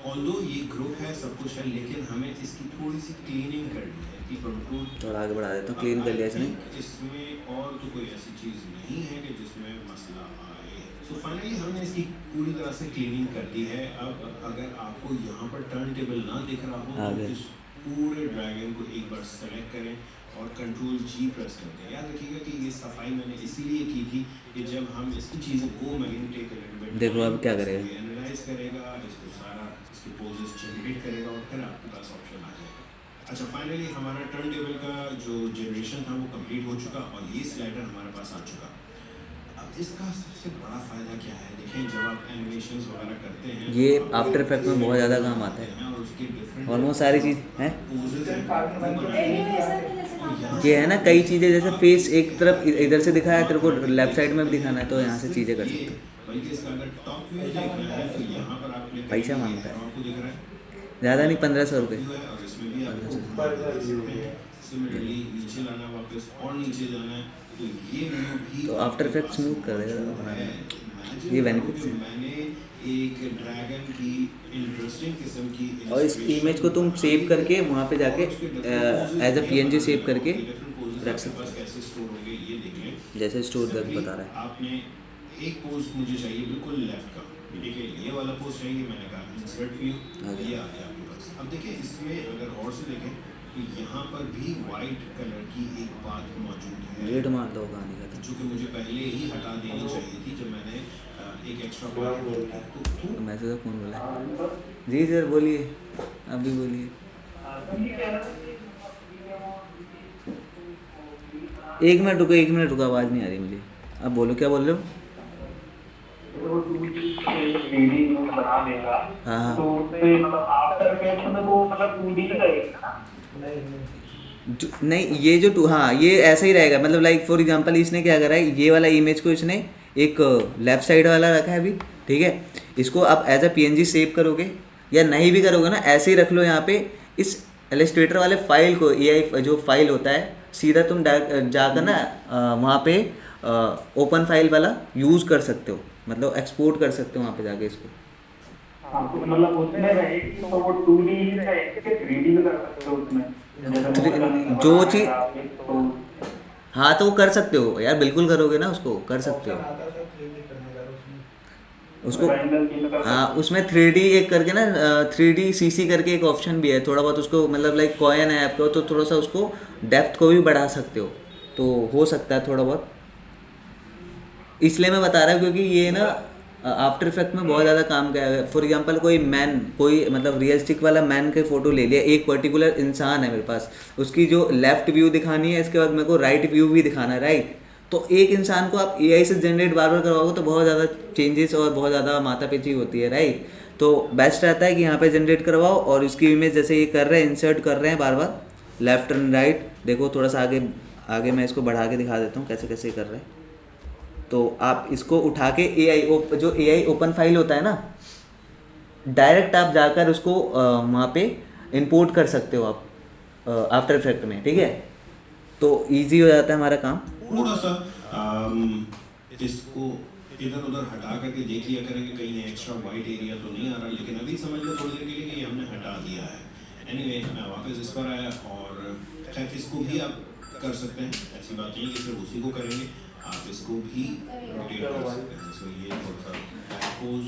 S6: Although ये ग्रुप है, सब कुछ है, लेकिन हमें इसकी थोड़ी सी क्लीनिंग करनी है कि कंट्रोल
S2: थोड़ा आगे बढ़ा देता हूँ, क्लीन कर लिया इसने।
S6: इसमें और तो कोई ऐसी चीज़ नहीं है कि जिसमें मसला आए। सो फाइनली हमने इसकी पूरी तरह से क्लीनिंग कर दी है। अब अगर आपको यहाँ पर टर्न टेबल ना दिख रहा हो तो
S2: आगे।
S6: इस पूरे ड्रैगन को एक बार सेलेक्ट करें और कंट्रोल G प्रेस कर दें। याद रखिएगा कि ये सफाई मैंने इसीलिए की थी कि जब हम इसकी चीज़ों को मैग्नेटिक एलिमेंट
S2: देखो अब क्या करेगा।
S6: एनालाइज करेगा, इसको सारा इसके पोजेस जनरेट करेगा और फिर आपके पास ऑप्शन आ जाएगा। अच्छा, फाइनली हमारा टर्न टेबल का जो जनरेशन था वो कंप्लीट हो चुका और ये स्लाइडर हमारे पास आ चुका। अब इसका सबसे बड़ा फ़ायदा क्या है, देखें जब आप एनिमेशंस वगैरह करते हैं
S2: ये
S6: तो
S2: आफ्टर इफेक्ट में बहुत ज़्यादा काम आता है,
S6: और उसके different
S2: ऑलमोस्ट सारी चीज़ हैं।
S6: poses हैं,
S4: एनिमेशन में जैसे काम
S6: यहाँ
S2: ये है ना, कई चीज़ें जैसे फेस एक तरफ इधर से दिखाया है, तेरे को लेफ्ट साइड में भी दिखाना है तो यहाँ से चीज़ें कर सकते हो।
S6: बल्कि इसका अगर टॉप व्यू देखना है तो यहाँ पर आप क्लिक
S2: पैसा
S6: करेंगे,
S2: मांगता है।
S6: आपको दिख रहा है
S2: ज़्यादा नहीं, 1500 रुपये।
S6: व्यू है और इसमें भी आपको
S3: ऊपर का व्यू है।
S6: सिमिलरली नीचे लाना, वापस और नीचे जाना है तो ये व्यू भी
S2: तो आफ्टर इफेक्ट स्मूथ कर देगा बनाने में। ये benefits है।
S6: मैंने एक ड्रैगन की इंटरेस्टिंग किस्म की
S2: और इस इमेज को तुम सेव करके वहाँ पे जाके एज अ PNG सेव करके रख सकते हो,
S6: कैसे स्टोर होंगे ये देख लें।
S2: जैसे स्टोर तक बता रहा है।
S6: आपने एक पोज मुझे चाहिए बिल्कुल लेफ्ट का, ठीक है, ये वाला पोज चाहिए, मैंने कहा इंसर्ट व्यू, ये आ गया आपके पास। अब देखिए इसमें अगर और से देखें तो यहाँ पर भी वाइट कलर की एक बात मौजूद है
S2: रेड मार दो गाने का
S6: जो कि मुझे पहले ही हटा देनी चाहिए थी जब मैंने एक एक्स्ट्रा
S3: पूरा
S6: पार्ट
S3: बोल
S6: किया।
S3: रहा
S6: तो
S2: तो मैसेज का फ़ोन बोला। जी सर बोलिए, अभी बोलिए। एक मिनट रुको, आवाज़ नहीं आ रही मुझे। अब बोलो, क्या बोल रहे हो?
S7: वो 2D रीडिंग बना देगा
S2: हाँ हाँ।
S7: तो उससे मतलब आफ्टर इफेक्ट्स में वो मतलब 2D ही रहेगा ना?
S2: नहीं, ये जो हाँ ये ऐसा ही रहेगा, मतलब लाइक फॉर एग्जांपल इसने क्या करा है, ये वाला इमेज को इसने एक लेफ्ट साइड वाला रखा है अभी, ठीक है। इसको आप एज अ PNG सेव करोगे या नहीं भी करोगे ना, ऐसे ही रख लो यहाँ पे। इस इलस्ट्रेटर वाले फाइल को, AI जो फाइल होता है, सीधा तुम जाकर ना वहाँ पे ओपन फाइल वाला यूज़ कर सकते हो, मतलब एक्सपोर्ट कर सकते हो वहाँ पे जाके इसको।
S7: हाँ तो मतलब उसमें रहेगी तो वो 2D ही रहेगी कि 3D भी कर सकते हो उसमें?
S2: जो चीज़
S7: तो
S2: हाँ तो वो कर सकते हो यार, बिल्कुल करोगे ना, उसको कर सकते हो
S3: आता था 3D करने का उसमें।
S2: उसको।
S7: render भी कर
S2: हाँ
S7: सकते हो।
S2: उसमें 3D एक करके ना 3D CC करके एक ऑप्शन भी है, थोड़ा बहुत उसको मतलब लाइक कॉइन है आपको तो थोड़ा सा उसको डेप्थ को भी बढ़ा सकते हो, तो हो सकता है थोड़ा बहुत। इसलिए मैं बता रहा हूँ क्योंकि ये ना आफ्टर इफेक्ट में बहुत ज़्यादा काम किया है। फॉर एग्जांपल कोई मतलब रियलिस्टिक वाला मैन के फ़ोटो ले लिया, एक पर्टिकुलर इंसान है मेरे पास, उसकी जो लेफ्ट व्यू दिखानी है, इसके बाद मेरे को राइट व्यू भी दिखाना है, राइट। तो एक इंसान को आप AI से जनरेट बार बार करवाओगे तो बहुत ज़्यादा चेंजेस और बहुत ज़्यादा माथापेची होती है, राइट। तो बेस्ट रहता है कि यहाँ पे जनरेट करवाओ और इसकी इमेज जैसे ये कर रहे हैं, इंसर्ट कर रहे हैं बार बार लेफ्ट एंड राइट। देखो थोड़ा सा आगे मैं इसको बढ़ा के दिखा देता हूँ कैसे कैसे कर रहे हैं। तो आप इसको उठा के जो AI ओपन फाइल होता है ना, डायरेक्ट आप जाकर उसको वहाँ पे इंपोर्ट कर सकते हो आप आफ्टर इफेक्ट में, ठीक है। तो इजी हो जाता है हमारा काम।
S6: थोड़ा सा इसको इधर उधर हटा करके देख लिया करें कि कहीं एक्स्ट्रा वाइट एरिया तो नहीं आ रहा, लेकिन अभी समझ लो थोड़ी देर के लिए कि हमने हटा दिया है। एनीवे मैं वापस इस पर आया और खैर इसको भी आप कर सकते हैं, ऐसी बात नहीं कि सिर्फ उसी को करेंगे, आप इसको भी रोटेट कर सकते हैं। सो ये थोड़ा सा back pose,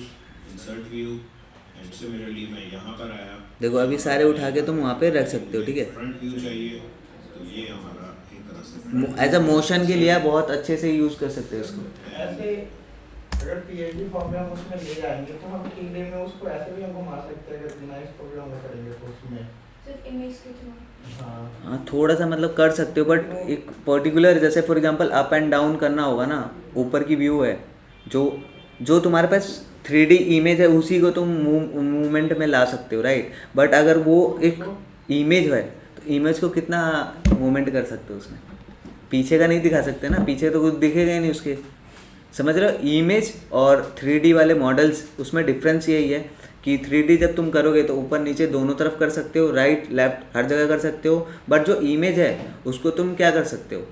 S6: insert view and similarly मैं यहाँ पर आया।
S2: देखो अभी सारे उठा के तुम वहाँ पे रख सकते हो, ठीक है।
S6: फ्रंट व्यू चाहिए तो ये हमारा एक तरह से
S2: एज अ मोशन के लिए आप बहुत अच्छे से यूज़ कर सकते हो इसको।
S3: ऐसे अगर PNG फॉर्म में हम उसमें ले जाएंगे तो हम 3D में उसको ऐसे भी हम घुमा सकते हैं, अगर बिना इसको भी हम करेंगे तो उसमें।
S5: सिर्फ इमेज के थ्रू।
S3: हाँ
S2: हाँ थोड़ा सा मतलब कर सकते हो, बट एक पर्टिकुलर जैसे for example up and down करना होगा ना, ऊपर की व्यू है जो तुम्हारे पास 3D इमेज है उसी को तुम मूवमेंट में ला सकते हो, राइट। बट अगर वो एक इमेज है तो इमेज को कितना मूवमेंट कर सकते हो उसमें, पीछे का नहीं दिखा सकते ना, पीछे तो कुछ दिखेगा ही नहीं उसके, समझ रहे हो। इमेज और 3D वाले मॉडल्स, उसमें डिफरेंस यही है कि 3D जब तुम करोगे तो ऊपर नीचे दोनों तरफ कर सकते हो, राइट लेफ्ट हर जगह कर सकते हो। बट जो इमेज है उसको तुम क्या कर सकते हो,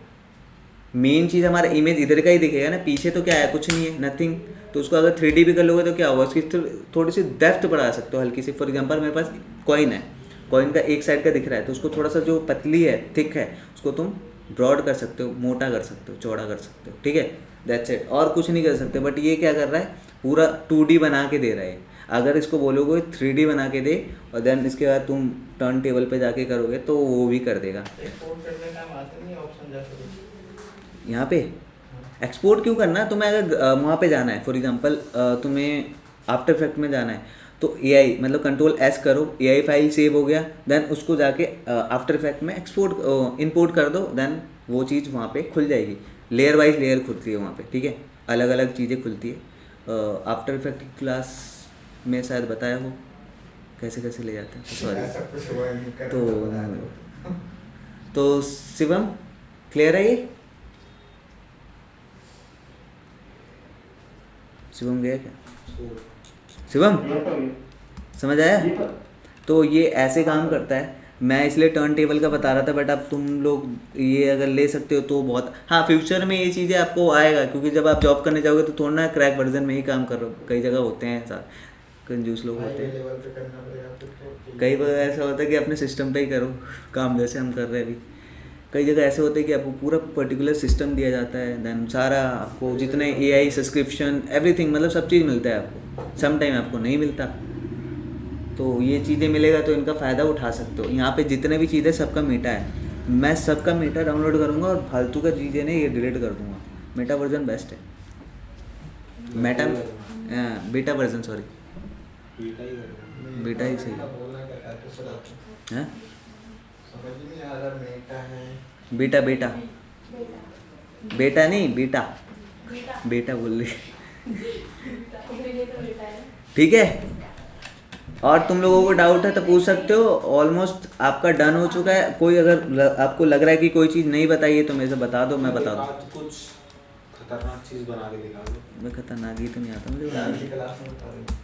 S2: मेन चीज़ हमारा इमेज इधर का ही दिखेगा ना, पीछे तो क्या है, कुछ नहीं है, नथिंग। तो उसको अगर 3D भी कर लोगे तो क्या होगा, उसकी थोड़ी सी डेप्थ बढ़ा सकते हो हल्की सी। फॉर एग्जांपल मेरे पास कॉइन है, कॉइन का एक साइड का दिख रहा है तो उसको थोड़ा सा जो पतली है, थिक है, उसको तुम ब्रॉड कर सकते हो, मोटा कर सकते हो, चौड़ा कर सकते हो, ठीक है, दैट्स इट। और कुछ नहीं कर सकते। बट ये क्या कर रहा है, पूरा 2D बना के दे रहा है। अगर इसको बोलोगे 3D बना के दे और देन इसके बाद तुम टर्न टेबल पे जाके करोगे तो वो भी कर देगा।
S3: एक्सपोर्ट करने का आता नहीं ऑप्शन जैसे कुछ।
S2: यहाँ पे एक्सपोर्ट क्यों करना, तुम्हें अगर वहाँ पे जाना है, फॉर एग्जांपल तुम्हें आफ्टर इफेक्ट में जाना है तो AI मतलब कंट्रोल S करो, AI फाइल सेव हो गया, देन उसको जाके आफ्टर इफेक्ट में एक्सपोर्ट इंपोर्ट कर दो, देन वो चीज़ वहाँ पे खुल जाएगी। लेयर वाइज लेयर खुलती है वहाँ पे, ठीक है, अलग अलग चीज़ें खुलती है। आफ्टर इफेक्ट की क्लास में शायद बताया हो कैसे कैसे ले जाते हैं, सॉरी।
S3: सब कुछ हुआ नहीं कर
S2: तो शिवम क्लियर है ये? शिवम गया क्या? शिवम समझ आया? तो ये ऐसे काम करता है। मैं इसलिए टर्न टेबल का बता रहा था, बट अब तुम लोग ये अगर ले सकते हो तो बहुत, हाँ फ्यूचर में ये चीज़ें आपको आएगा, क्योंकि जब आप जॉब करने जाओगे तो थोड़ा ना क्रैक वर्जन में ही काम करो। कई जगह होते हैं ऐसा, कंजूस लोग होते हैं,
S3: लेवल पे करना पड़ेगा तो
S2: कई बार ऐसा होता है कि अपने सिस्टम पे ही करो काम, जैसे हम कर रहे हैं अभी। कई जगह ऐसे होते हैं कि आपको पूरा पर्टिकुलर सिस्टम दिया जाता है, देन सारा आपको जितने AI सब्सक्रिप्शन एवरीथिंग मतलब सब चीज़ मिलता है आपको, सम टाइम आपको नहीं मिलता। तो ये चीज़ें मिलेगा तो इनका फ़ायदा उठा सकते हो। यहाँ पे जितने भी चीज़ें सबका मेटा है, मैं सबका मेटा डाउनलोड करूँगा और फालतू का चीज़ें नहीं ये डिलीट कर दूँगा। मेटा वर्जन बेस्ट है, मेटा बीटा वर्जन, सॉरी बेटा ही सही है।
S3: बोलना क्या था तो सर
S2: हाँ
S3: समझ नहीं आ रहा मेटा है
S2: बेटा बेटा बेटा नहीं बेटा, बेटा बोल रही, ठीक है। और तुम लोगों को डाउट है तो पूछ सकते हो, ऑलमोस्ट आपका डन हो चुका है। कोई अगर आपको लग रहा है कि कोई चीज़ नहीं बताई है तो मेरे से बता दो, मैं बता दूँ।
S9: कुछ खतरनाक चीज बना के दिखा दो।
S2: मैं खतरनाक ही तो नहीं आता मुझे
S3: आज
S2: बनाने।
S3: की क्लास में बता देंगे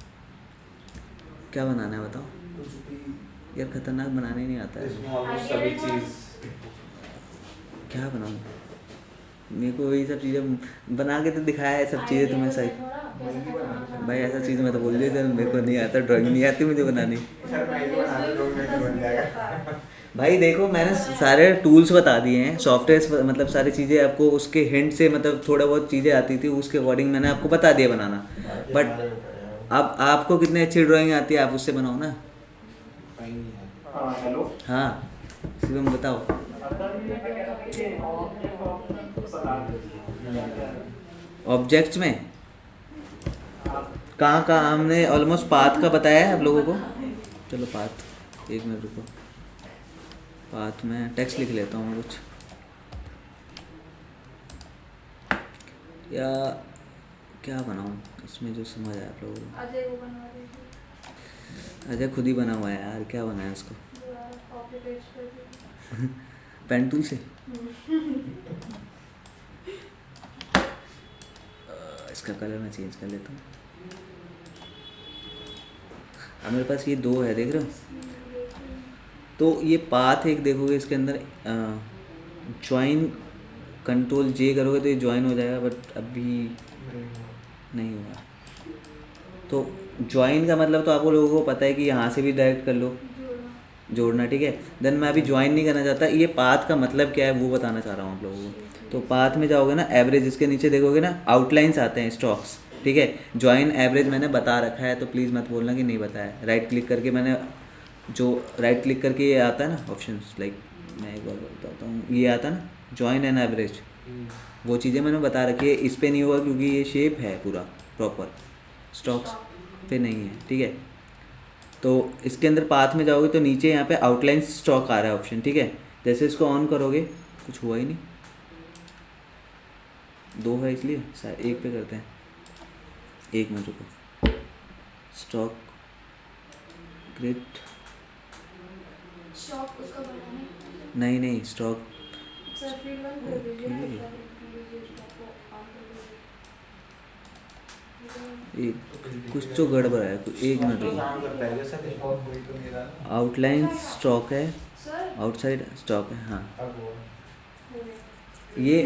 S2: क्या बनाना है बताओ
S9: कुछ भी
S2: यार, खतरनाक बनाने ही नहीं आता है।
S9: इसमें ऑलमोस्ट सभी चीज
S2: क्या बनाऊँ, मेरे को यही सब चीज़ें बना के तो दिखाया है, सब चीज़ें तुम्हें सही। भाई ऐसा चीज़ मैं तो बोल दिया था, मेरे को नहीं आता, ड्राइंग नहीं आती मुझे बनानी।
S3: सर मैं ये बना दो मिनट में बन जाएगा
S2: भाई देखो मैंने सारे टूल्स बता दिए हैं, सॉफ्टवेयर मतलब सारी चीज़ें आपको उसके हिंट से, मतलब थोड़ा बहुत चीज़ें आती थी उसके अकॉर्डिंग मैंने आपको बता दिया बनाना। बट अब आपको कितनी अच्छी ड्राइंग आती है, आप उससे बनाओ ना।
S9: कहीं नहीं है।
S7: हाँ हेलो।
S2: हाँ शिवम बताओ। ऑब्जेक्ट्स में कहाँ कहाँ हमने ऑलमोस्ट पाथ का बताया है आप लोगों को। चलो पाथ, एक मिनट रुको, पाथ में टेक्स्ट लिख लेता हूँ मैं कुछ, या क्या बनाऊँ इसमें जो समझ आए आप लोगों को।
S4: अजय वो बनवा दीजिए,
S2: अजय खुद ही बना हुआ है यार, क्या बनाया उसको,
S4: कॉपी पेस्ट कर दीजिए।
S2: पेन टूल से। इसका कलर मैं चेंज कर लेता हूँ। अब मेरे पास ये दो है, देख रहे हो। तो ये पाथ एक देखोगे इसके अंदर ज्वाइन, कंट्रोल J करोगे तो ये ज्वाइन हो जाएगा, बट अभी नहीं हुआ। तो ज्वाइन का मतलब तो आप लोगों को पता है कि यहाँ से भी डायरेक्ट कर लो, जोड़ना, ठीक है। देन मैं अभी ज्वाइन नहीं करना चाहता, ये पाथ का मतलब क्या है वो बताना चाह रहा हूँ आप लोगों को। तो पाथ में जाओगे ना, एवरेज, इसके नीचे देखोगे ना आउटलाइंस आते हैं, स्टॉक्स, ठीक है। ज्वाइन एवरेज मैंने बता रखा है, तो प्लीज़ मत बोलना कि नहीं बताया। राइट क्लिक करके मैंने जो राइट क्लिक करके ये आता है ना ऑप्शंस, लाइक मैं एक बार बताता हूँ, ये आता है ना ज्वाइन एंड एवरेज, वो चीज़ें मैंने बता रखी है। इस पर नहीं होगा क्योंकि ये शेप है पूरा प्रॉपर, स्टॉक्स पे नहीं है, ठीक है। तो इसके अंदर पाथ में जाओगे तो नीचे यहाँ पे आउटलाइन स्टॉक आ रहा है ऑप्शन, ठीक है। जैसे इसको ऑन करोगे, कुछ हुआ ही नहीं, दो है इसलिए शायद एक पे करते हैं, एक मिनट रुको। स्टॉक ग्रिड
S5: स्टॉक उसका बनाने
S2: नहीं स्टॉक
S4: सर फील्ड 1 कर दीजिए ना,
S2: ओके।
S4: सर दीजिए स्टॉक को ऑन कर दीजिए।
S2: एक कुछ तो गड़बड़ है, एक मिनट
S9: तो
S2: रुको।
S9: काम करता है जैसा कि
S3: और कोई तो नहीं रहा
S2: आउटलाइन स्टॉक है,
S5: सर
S2: आउटसाइड स्टॉक है, हाँ
S3: अब वो
S2: ये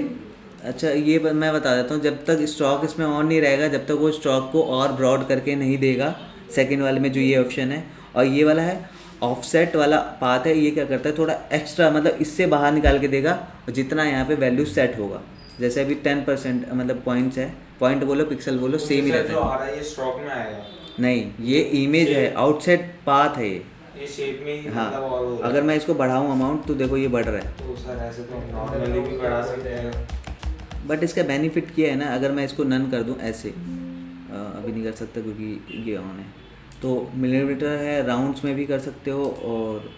S2: अच्छा ये मैं बता देता हूँ, जब तक स्टॉक इसमें ऑन नहीं रहेगा, जब तक वो स्टॉक को और ब्रॉड करके नहीं देगा, सेकंड वाले में जो ये ऑप्शन है, और ये वाला है ऑफसेट वाला पाथ है, ये क्या करता है थोड़ा एक्स्ट्रा मतलब इससे बाहर निकाल के देगा, और जितना यहाँ पे वैल्यू सेट होगा, जैसे अभी 10% मतलब पॉइंट्स है, पॉइंट बोलो पिक्सल बोलो सेम ही रहता
S9: जो
S2: है।
S9: आ रहा है ये स्टॉक में आएगा,
S2: नहीं ये इमेज है, आउटसेट पाथ है ये।
S9: ये शेप में ही
S2: हाँ
S9: मतलब और हो रहा है।
S2: अगर मैं इसको बढ़ाऊँ अमाउंट तो देखो ये बढ़ रहा है,
S9: तो सर ऐसे तो हम नॉर्मली भी बढ़ा सकते हैं।
S2: बट इसका बेनिफिट क्या है ना, अगर मैं इसको नन कर दूं ऐसे अभी नहीं कर सकता क्योंकि ये ऑन है, तो मिलीमीटर है, राउंड्स में भी कर सकते हो, और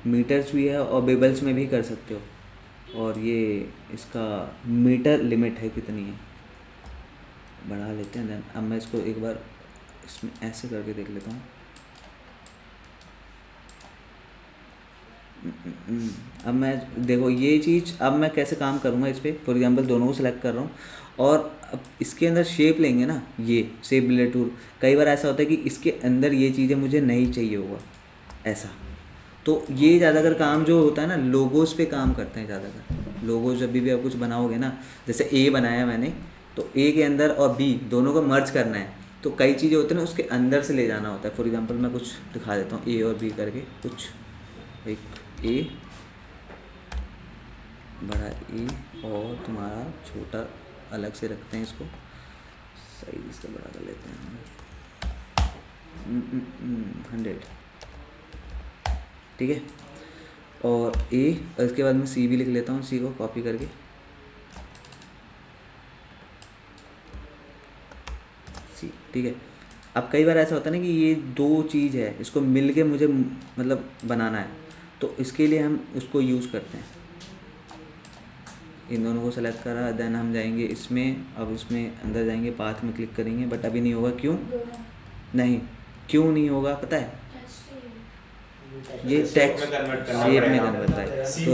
S2: मीटर्स भी है, और बेबल्स में भी कर सकते हो, और ये इसका मीटर लिमिट है कितनी है, बढ़ा लेते हैं। देन अब मैं इसको एक बार इसमें ऐसे करके देख लेता हूँ। अब मैं देखो ये चीज़ अब मैं कैसे काम करूँगा इस पर, फॉर एग्जांपल दोनों को सेलेक्ट कर रहा हूँ, और अब इसके अंदर शेप लेंगे ना, ये शेप बिल्डर टूल, कई बार ऐसा होता है कि इसके अंदर ये चीज़ें मुझे नहीं चाहिए होगा ऐसा, तो ये ज़्यादातर काम जो होता है ना लोगोस पे काम करते हैं ज़्यादातर। लोगोस जब भी आप कुछ बनाओगे ना, जैसे ए बनाया मैंने, तो ए के अंदर और बी दोनों को मर्ज करना है, तो कई चीज़ें होती हैं ना उसके अंदर से ले जाना होता है। फॉर एग्जांपल मैं कुछ दिखा देता हूँ, ए और बी करके कुछ, एक ए बड़ा ए और तुम्हारा छोटा अलग से रखते हैं, इसको साइज इसका बड़ा कर लेते हैं 100, ठीक है, और ए, और इसके बाद मैं सी भी लिख लेता हूँ, सी को कॉपी करके सी, ठीक है। अब कई बार ऐसा होता है ना कि ये दो चीज़ है, इसको मिल के मुझे मतलब बनाना है, तो इसके लिए हम उसको यूज़ करते हैं। इन दोनों को सेलेक्ट करा, देन हम जाएंगे इसमें, अब इसमें अंदर जाएंगे, पाथ में क्लिक करेंगे, बट अभी नहीं होगा, क्यों नहीं, क्यों नहीं होगा पता है, ये टेक्स्ट शेप में कन्वर्ट होता है, तो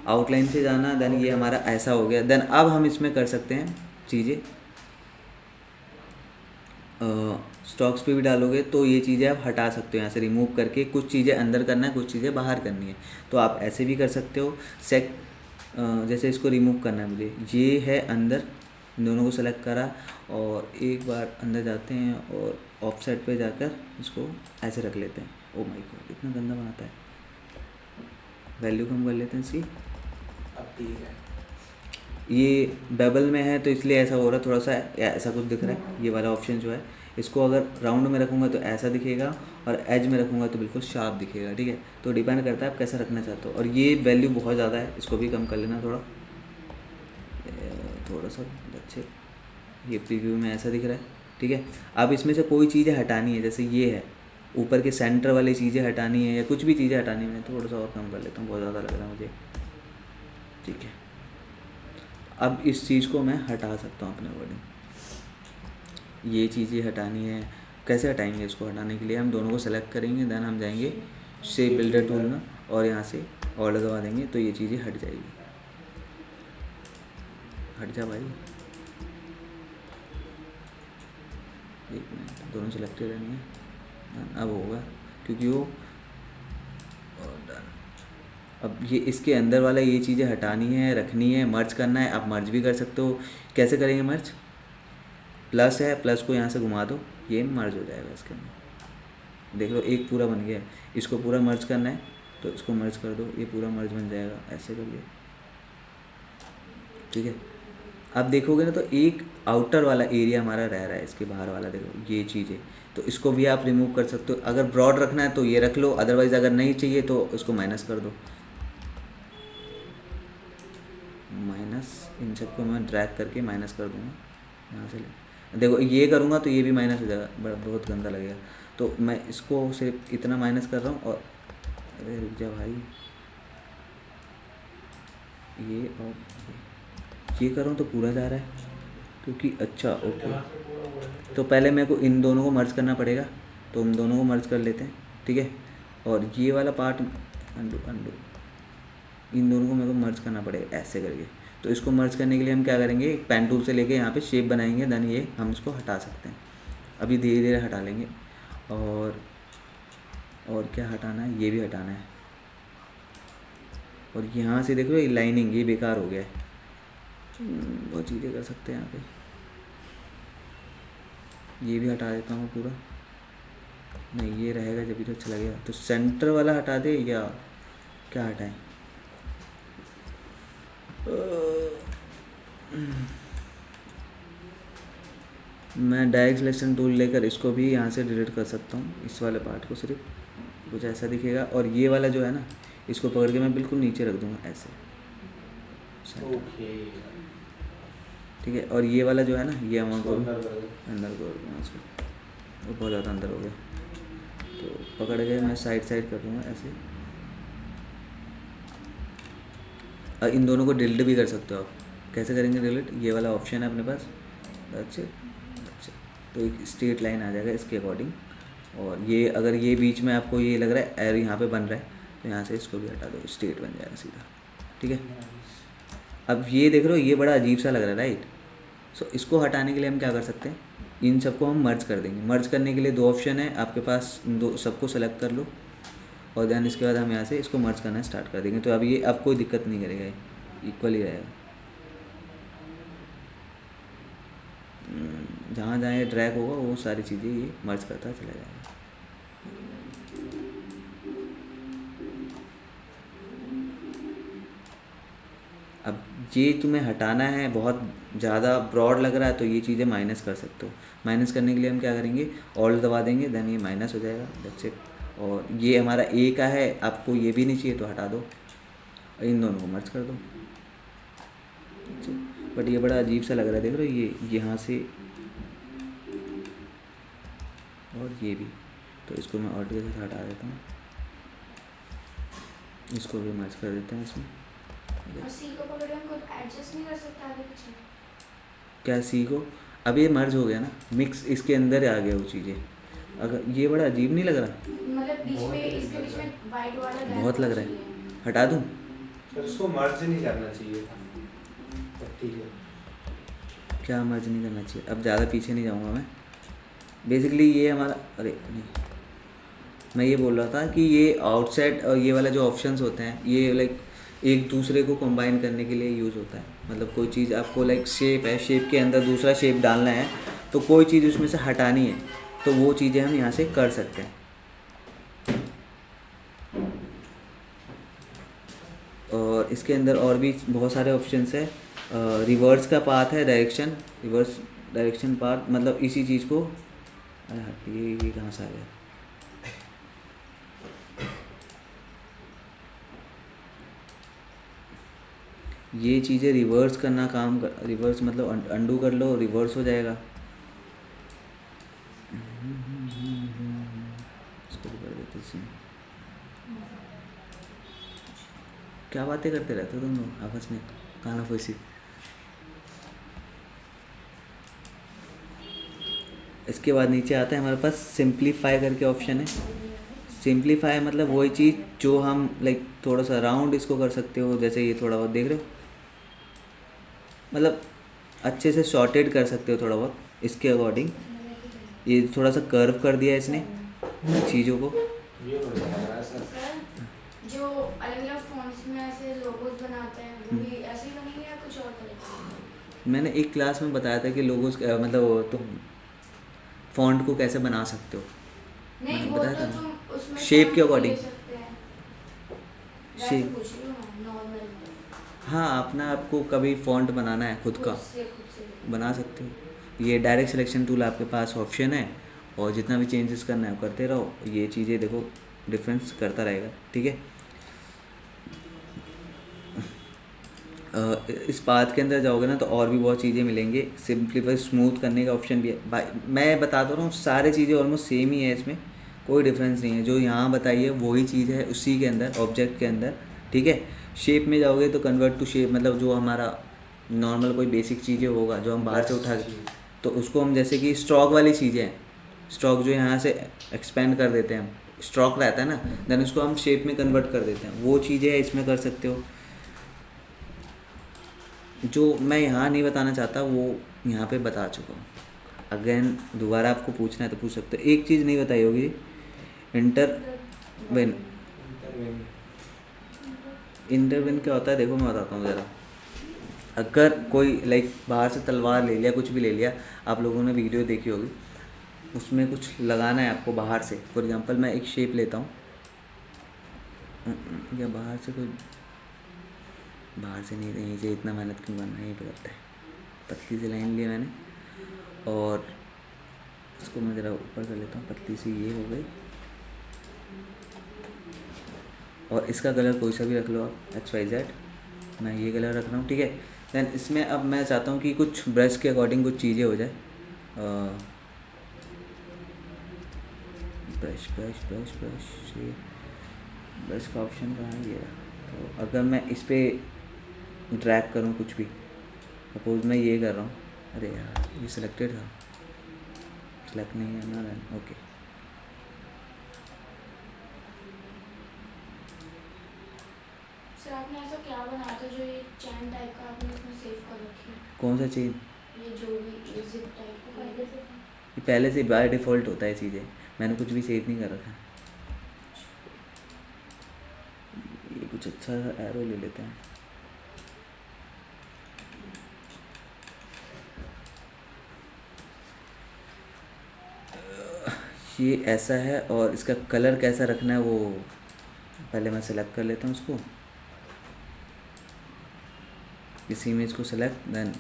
S2: आउटलाइन से जाना, देन ये हमारा ऐसा हो गया। देन अब हम इसमें कर सकते हैं चीज़ें, स्टॉक्स पे भी डालोगे तो ये चीज़ें आप हटा सकते हो यहाँ से रिमूव करके, कुछ चीज़ें अंदर करना है, कुछ चीज़ें बाहर करनी है, तो आप ऐसे भी कर सकते हो। जैसे इसको रिमूव करना है मुझे, ये है अंदर, दोनों को सेलेक्ट करा, और एक बार अंदर जाते हैं और ऑफसेट पे जाकर इसको ऐसे रख लेते हैं। ओ माय गॉड इतना गंदा बनाता है, वैल्यू कम कर लेते हैं इसकी।
S9: अब ठीक है,
S2: ये बेबल में है तो इसलिए ऐसा हो रहा है, थोड़ा सा ऐसा कुछ दिख रहा है। ये वाला ऑप्शन जो है, इसको अगर राउंड में रखूँगा तो ऐसा दिखेगा, और एज में रखूँगा तो बिल्कुल शार्प दिखेगा, ठीक है। तो डिपेंड करता है आप कैसा रखना चाहते हो। और ये वैल्यू बहुत ज़्यादा है, इसको भी कम कर लेना थोड़ा सा अच्छे। ये प्रीव्यू में ऐसा दिख रहा है, ठीक है। अब इसमें से कोई चीज़ें हटानी है, जैसे ये है ऊपर के सेंटर वाली चीज़ें हटानी है, या कुछ भी चीज़ें हटानी है, मैं थोड़ा सा और कम कर लेता हूँ, बहुत ज़्यादा लग रहा है मुझे, ठीक है। अब इस चीज़ को मैं हटा सकता हूँ अपने अकॉर्डिंग। ये चीज़ें हटानी है, कैसे हटाएंगे इसको? हटाने के लिए हम दोनों को सेलेक्ट करेंगे, देन हम जाएंगे शेप बिल्डर टूल में, और यहाँ से ऑर्डर दबा देंगे तो ये चीज़ें हट जाएगी। हट जा भाई, एक मिनट, दोनों सिलेक्टेड रहनी है। अब होगा क्योंकि वो डन। अब ये इसके अंदर वाला ये चीज़ें हटानी है, रखनी है, मर्ज करना है। आप मर्ज भी कर सकते हो, कैसे करेंगे मर्ज? प्लस है, प्लस को यहाँ से घुमा दो, ये मर्ज हो जाएगा इसके अंदर। देख लो एक पूरा बन गया है, इसको पूरा मर्ज करना है तो इसको मर्ज कर दो, ये पूरा मर्ज बन जाएगा, ऐसे करिए, ठीक है। आप देखोगे ना तो एक आउटर वाला एरिया हमारा रह रहा है, इसके बाहर वाला देखो ये चीज़ें, तो इसको भी आप रिमूव कर सकते हो। अगर ब्रॉड रखना है तो ये रख लो, अदरवाइज़ अगर नहीं चाहिए तो इसको माइनस कर दो। माइनस, इन सबको मैं ड्रैग करके माइनस कर दूँगा यहाँ से। देखो ये करूँगा तो ये भी माइनस हो जाएगा, बहुत गंदा लगेगा। तो मैं इसको सिर्फ इतना माइनस कर रहा हूँ, और अरे रुक जा भाई, ये और ये करूँ तो पूरा जा रहा है क्योंकि अच्छा ओके, तो पहले मेरे को इन दोनों को मर्ज करना पड़ेगा, तो हम दोनों को मर्ज कर लेते हैं, ठीक है। और ये वाला पार्ट अंडू इन दोनों को मेरे को मर्ज करना पड़ेगा ऐसे करके। तो इसको मर्ज करने के लिए हम क्या करेंगे, एक पेन टूल से लेके यहाँ पे शेप बनाएंगे, देन ये हम इसको हटा सकते हैं। अभी धीरे धीरे हटा लेंगे। और क्या हटाना है, ये भी हटाना है। और यहाँ से देखो ये लाइनिंग, ये बेकार हो गया है। बहुत चीज़ें कर सकते हैं यहाँ पे। ये भी हटा देता हूँ पूरा, नहीं ये रहेगा जब भी तो अच्छा लगेगा। तो सेंटर वाला हटा दे या क्या हटाएं। मैं डायरेक्ट सिलेक्शन टूल लेकर इसको भी यहाँ से डिलीट कर सकता हूँ, इस वाले पार्ट को सिर्फ, कुछ ऐसा दिखेगा। और ये वाला जो है ना, इसको पकड़ के मैं बिल्कुल नीचे रख दूँगा ऐसे,
S9: ओके
S2: ठीक है। और ये वाला जो है ना, ये अमाउंट को अंदर कर दूँगा इसको, वो बहुत ज़्यादा अंदर हो गया। तो पकड़ के मैं साइड कर दूँगा ऐसे। और इन दोनों को डिलीट भी कर सकते हो आप। कैसे करेंगे डिलीट, ये वाला ऑप्शन है अपने पास, अच्छा। तो एक स्ट्रेट लाइन आ जाएगा इसके अकॉर्डिंग। और ये अगर ये बीच में आपको ये लग रहा है एर यहाँ पे बन रहा है, तो यहाँ से इसको भी हटा दो, स्ट्रेट बन जाएगा सीधा, ठीक है। अब ये देख रहे हो, ये बड़ा अजीब सा लग रहा है, राइट। सो इसको हटाने के लिए हम क्या कर सकते हैं, इन सबको हम मर्ज कर देंगे। मर्ज करने के लिए दो ऑप्शन है आपके पास, दो सबको सेलेक्ट कर लो और देन इसके बाद हम यहाँ से इसको मर्ज करना स्टार्ट कर देंगे। तो अब ये अब कोई दिक्कत नहीं करेगा, इक्वल ही रहेगा। जहाँ जहाँ ये ड्रैग होगा वो सारी चीज़ें ये मर्ज करता चला जाएगा। अब ये तुम्हें हटाना है, बहुत ज़्यादा ब्रॉड लग रहा है, तो ये चीज़ें माइनस कर सकते हो। माइनस करने के लिए हम क्या करेंगे, ऑल्ट दबा देंगे, देन ये माइनस हो जाएगा, दैट्स इट। और ये हमारा ए का है, आपको ये भी नहीं चाहिए तो हटा दो, इन दोनों को मर्ज कर दो। बट ये बड़ा अजीब सा लग रहा है, देख रहे हो, ये यहाँ से और ये भी, तो इसको मैं ऑल्ट के साथ हटा देता हूँ, इसको भी मर्ज कर देते हैं इसमें।
S5: और सी को पकड़ के हम खुद एडजस्ट नहीं कर सकते आगे पीछे।
S2: क्या सी को, अब ये मर्ज हो गया ना, मिक्स इसके अंदर आ गया वो चीज़ें। अगर ये बड़ा अजीब नहीं लग रहा,
S5: मतलब बीच में इसके बीच में वाइट वाला गैप
S2: बहुत लग रहा है, हटा दूँ।
S9: सर उसको मर्ज नहीं करना चाहिए था, ठीक है।
S2: क्या मर्ज नहीं करना चाहिए, अब ज़्यादा पीछे नहीं जाऊँगा मैं। बेसिकली ये हमारा, अरे नहीं, मैं ये बोल रहा था कि ये आउटसाइड और ये वाला जो ऑप्शंस होते हैं, ये लाइक एक दूसरे को कंबाइन करने के लिए यूज़ होता है। मतलब कोई चीज़ आपको लाइक शेप है, शेप के अंदर दूसरा शेप डालना है, तो कोई चीज़ उसमें से हटानी है, तो वो चीज़ें हम यहाँ से कर सकते हैं। और इसके अंदर और भी बहुत सारे ऑप्शंस है। रिवर्स का पाथ है, डायरेक्शन, रिवर्स डायरेक्शन पाथ, मतलब इसी चीज़ को, ये कहाँ से आ गया, ये चीज़ें रिवर्स करना काम कर, रिवर्स मतलब अंडू कर लो, रिवर्स हो जाएगा। इसको भी कर देते हैं। क्या बातें करते रहते हो तुम लोग आपस में, खाना फैसी। इसके बाद नीचे आता है हमारे पास सिंप्लीफाई करके ऑप्शन है। सिंप्लीफाई मतलब वही चीज़ जो हम लाइक थोड़ा सा राउंड इसको कर सकते हो, जैसे ये थोड़ा बहुत देख रहे हो, मतलब अच्छे से शॉर्टेड कर सकते हो थोड़ा बहुत इसके अकॉर्डिंग। ये थोड़ा सा कर्व कर दिया इसने चीज़ों को।
S9: ये बढ़िया लग रहा है सर।
S5: जो अलग अलग फॉन्ट्स में ऐसे लोगोस बनाते हैं, वो भी ऐसे ही बनेंगे या कुछ और तरीके?
S2: मैंने एक क्लास में बताया था कि लोगोस मतलब तुम फॉन्ट को कैसे बना सकते हो।
S5: नहीं,
S2: मैंने
S5: वो
S2: बताया
S5: तो
S2: था
S5: तुम उसमें
S2: शेप के
S5: font
S2: अकॉर्डिंग।
S5: ले सकते हैं। वैसे
S2: शेप,
S5: पूछ रही हूँ मैं, नॉर्मल
S2: हाँ, अपना आपको कभी फॉन्ट बनाना है खुद का,
S5: खुद से
S2: बना सकते हो। ये डायरेक्ट सिलेक्शन टूल आपके पास ऑप्शन है, और जितना भी चेंजेस करना है करते रहो। ये चीज़ें देखो डिफरेंस करता रहेगा, ठीक है। इस पाथ के अंदर जाओगे ना तो और भी बहुत चीज़ें मिलेंगे। सिंपलीफाई स्मूथ करने का ऑप्शन भी है भाई, मैं बताता रहा हूँ, सारी चीज़ें ऑलमोस्ट सेम ही है, इसमें कोई डिफरेंस नहीं है। जो यहाँ बताइए वही चीज़ है उसी के अंदर, ऑब्जेक्ट के अंदर, ठीक है। शेप में जाओगे तो कन्वर्ट टू शेप, मतलब जो हमारा नॉर्मल कोई बेसिक चीज़ें होगा जो हम बाहर से उठा के, तो उसको हम जैसे कि स्ट्रोक वाली चीज़ें हैं, स्ट्रोक जो यहाँ से एक्सपेंड कर देते हैं हम, स्ट्रोक रहता है ना, देन उसको हम शेप में कन्वर्ट कर देते हैं, वो चीज़ें इसमें कर सकते हो। जो मैं यहाँ नहीं बताना चाहता वो यहाँ पे बता चुका हूँ। अगेन दोबारा आपको पूछना है तो पूछ सकते हो। एक चीज़ नहीं बताई होगी, इंटरविन। इंटरविन क्या होता है देखो मैं बताता हूँ ज़रा। अगर कोई लाइक बाहर से तलवार ले लिया, कुछ भी ले लिया, आप लोगों ने वीडियो देखी होगी, उसमें कुछ लगाना है आपको बाहर से। फॉर एग्जांपल मैं एक शेप लेता हूँ, या बाहर से कोई, बाहर से नहीं, यहीं से इतना मेहनत क्यों करना है, यहीं पे करता है। पतली सी लाइन ली मैंने और इसको मैं ज़रा ऊपर कर लेता हूँ, पतली सी ये हो गई। और इसका कलर कोई सा भी रख लो आप, XYZ, मैं ये कलर रख रहा हूँ, ठीक है। दैन इसमें अब मैं चाहता हूँ कि कुछ ब्रश के अकॉर्डिंग कुछ चीज़ें हो जाए। ब्रश ब्रश ब्रश ब्रश ये ब्रश का ऑप्शन कहाँ है, ये तो अगर मैं इस पर ड्रैग करूँ कुछ भी, सपोज मैं ये कर रहा हूँ, अरे यार ये सिलेक्टेड था, सिलेक्ट नहीं है ना, दैन ओके।
S5: सर आपने ऐसा क्या बनाया था जो ये चैन टाइप का आपने इसमें सेव कर रखी है?
S2: कौन सा चीज़?
S5: ये जो भी ये जिप टाइप का पहले से था।
S2: ये पहले से बाय डिफ़ॉल्ट होता है चीज़ें, मैंने कुछ भी सेव नहीं कर रखा है। ये कुछ अच्छा एरो ले लेते हैं। ये ऐसा है और इसका कलर कैसा रखना है वो पहले मैं सेलेक्ट कर लेता हूँ उसको, इस इमेज को सेलेक्ट, देन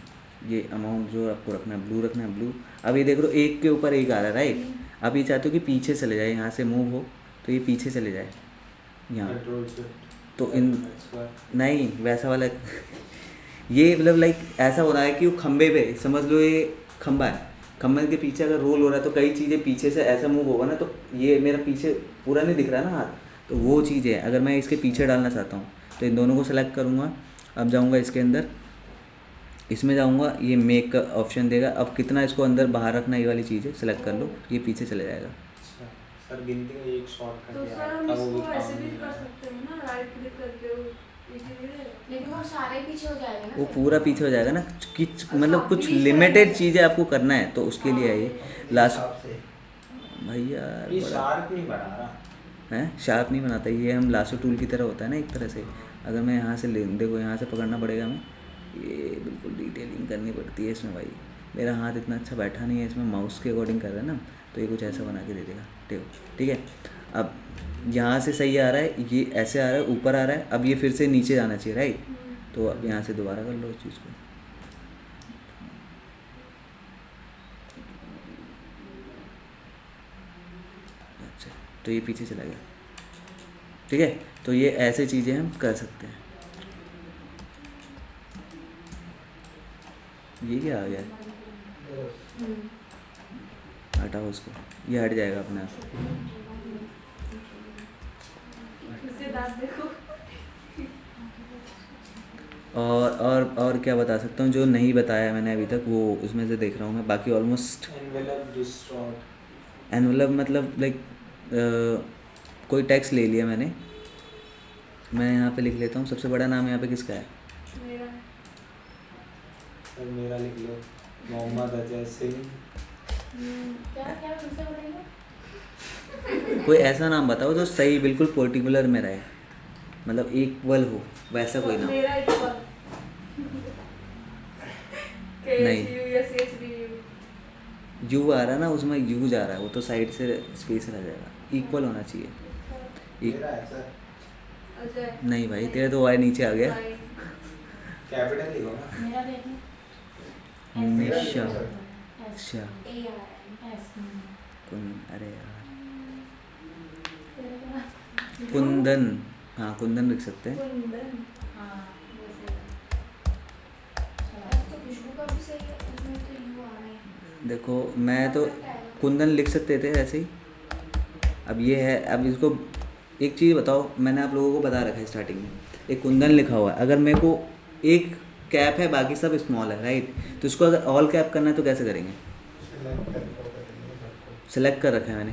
S2: ये अमाउंट जो आपको रखना है ब्लू रखना है, ब्लू। अब ये देख लो एक के ऊपर एक आ रहा है, राइट। अब ये चाहते हो कि पीछे चले जाए, यहाँ से मूव हो तो ये पीछे चले जाए यहाँ, तो इन नहीं वैसा वाला ये मतलब लाइक ऐसा हो रहा है कि वो खंबे पे, समझ लो ये खंबा है, खंबे के पीछे अगर रोल हो रहा है तो कई चीज़ें पीछे से ऐसा मूव होगा ना, तो ये मेरा पीछे पूरा नहीं दिख रहा ना हाथ, तो वो चीज़ है। अगर मैं इसके पीछे डालना चाहता हूँ तो इन दोनों को सेलेक्ट करूँगा। अब जाऊँगा इसके अंदर, इसमें जाऊँगा, ये मेक का ऑप्शन देगा। अब कितना इसको अंदर बाहर रखना, ये वाली चीज़ है, सेलेक्ट कर लो, ये पीछे चले जाएगा।
S9: सर गिनती में एक शॉट कर
S4: तो
S9: दिया,
S4: सर हम
S9: अब वो भी
S4: इसको ऐसे
S9: काम
S4: भी
S9: नहीं
S4: कर
S9: है।
S4: सकते हैं ना, राइट क्लिक करके वो
S5: लेकिन वो सारे पीछे हो जाएगा ना
S2: वो
S5: फिर?
S2: पूरा पीछे हो जाएगा ना, मतलब कुछ लिमिटेड चीज़ें आपको करना है, तो उसके लिए है ये लास्ट। भैया
S9: ये शार्प नहीं बना रहा
S2: है, शार्प नहीं बनाता ये, हम लासो टूल की तरह होता है ना एक तरह से। अगर मैं यहाँ से ले, देखो यहाँ से पकड़ना पड़ेगा, मैं ये बिल्कुल डिटेलिंग करनी पड़ती है इसमें भाई, मेरा हाथ इतना अच्छा बैठा नहीं है इसमें, माउस के अकॉर्डिंग कर रहा है ना, तो ये कुछ ऐसा बना के दे देगा, ठीक है। अब यहाँ से सही आ रहा है, ये ऐसे आ रहा है, ऊपर आ रहा है, अब ये फिर से नीचे जाना चाहिए, राइट। तो अब यहाँ से दोबारा कर लो इस चीज़ को, अच्छा, तो ये पीछे चला गया, ठीक है। तो ये ऐसे चीज़ें हम कर सकते हैं। ये क्या आ गया, हटाओ उसको, ये हट जाएगा अपने आप।
S4: इसके दांत देखो।
S2: और क्या बता सकता हूँ जो नहीं बताया मैंने अभी तक, वो उसमें से देख रहा हूँ मैं, बाकी ऑलमोस्ट। एनवेलप मतलब लाइक कोई टेक्स्ट ले लिया मैंने, मैं यहाँ पे लिख लेता हूँ। सबसे बड़ा नाम यहाँ पे किसका है?
S4: मेरा
S9: सर मेरा लिख लो, मोहम्मद अजय सिंह।
S8: क्या क्या फिर से बोलेंगे?
S2: कोई ऐसा नाम बताओ जो सही बिल्कुल पर्टिकुलर में रहे, मतलब इक्वल हो, वैसा कोई नाम।
S4: मेरा इक्वल
S2: नहीं। यू आ रहा है ना उसमें, यू जा रहा है, वो तो साइड से स्पेस रह जाएगा, इक्वल होना चाहिए।
S3: मेरा है सर
S4: अजय।
S2: नहीं भाई तेरा तो वाई नीचे आ गया।
S9: कैपिटल लिखो ना।
S8: मेरा देखो।
S2: निशा,
S8: एस
S2: अच्छा,
S5: ए आ रहा है।
S8: एस
S2: अरे यार,
S8: तेरे को
S2: कुंदन, हाँ कुंदन लिख सकते हैं।
S4: कुंदन।
S8: हाँ वैसे
S5: तो खुशबू का भी सही है, उसमें तो यू आ रहा है।
S2: देखो मैं तो कुंदन लिख सकते थे ऐसे ही। अब ये है, अब इसको एक चीज़ बताओ, मैंने आप लोगों को बता रखा है स्टार्टिंग में, एक कुंदन लिखा हुआ है, अगर मेरे को एक कैप है बाकी सब स्मॉल है, राइट, तो इसको अगर ऑल कैप करना है तो कैसे करेंगे?
S3: सिलेक्ट करके करेंगे सबको।
S2: सेलेक्ट कर रखा है मैंने।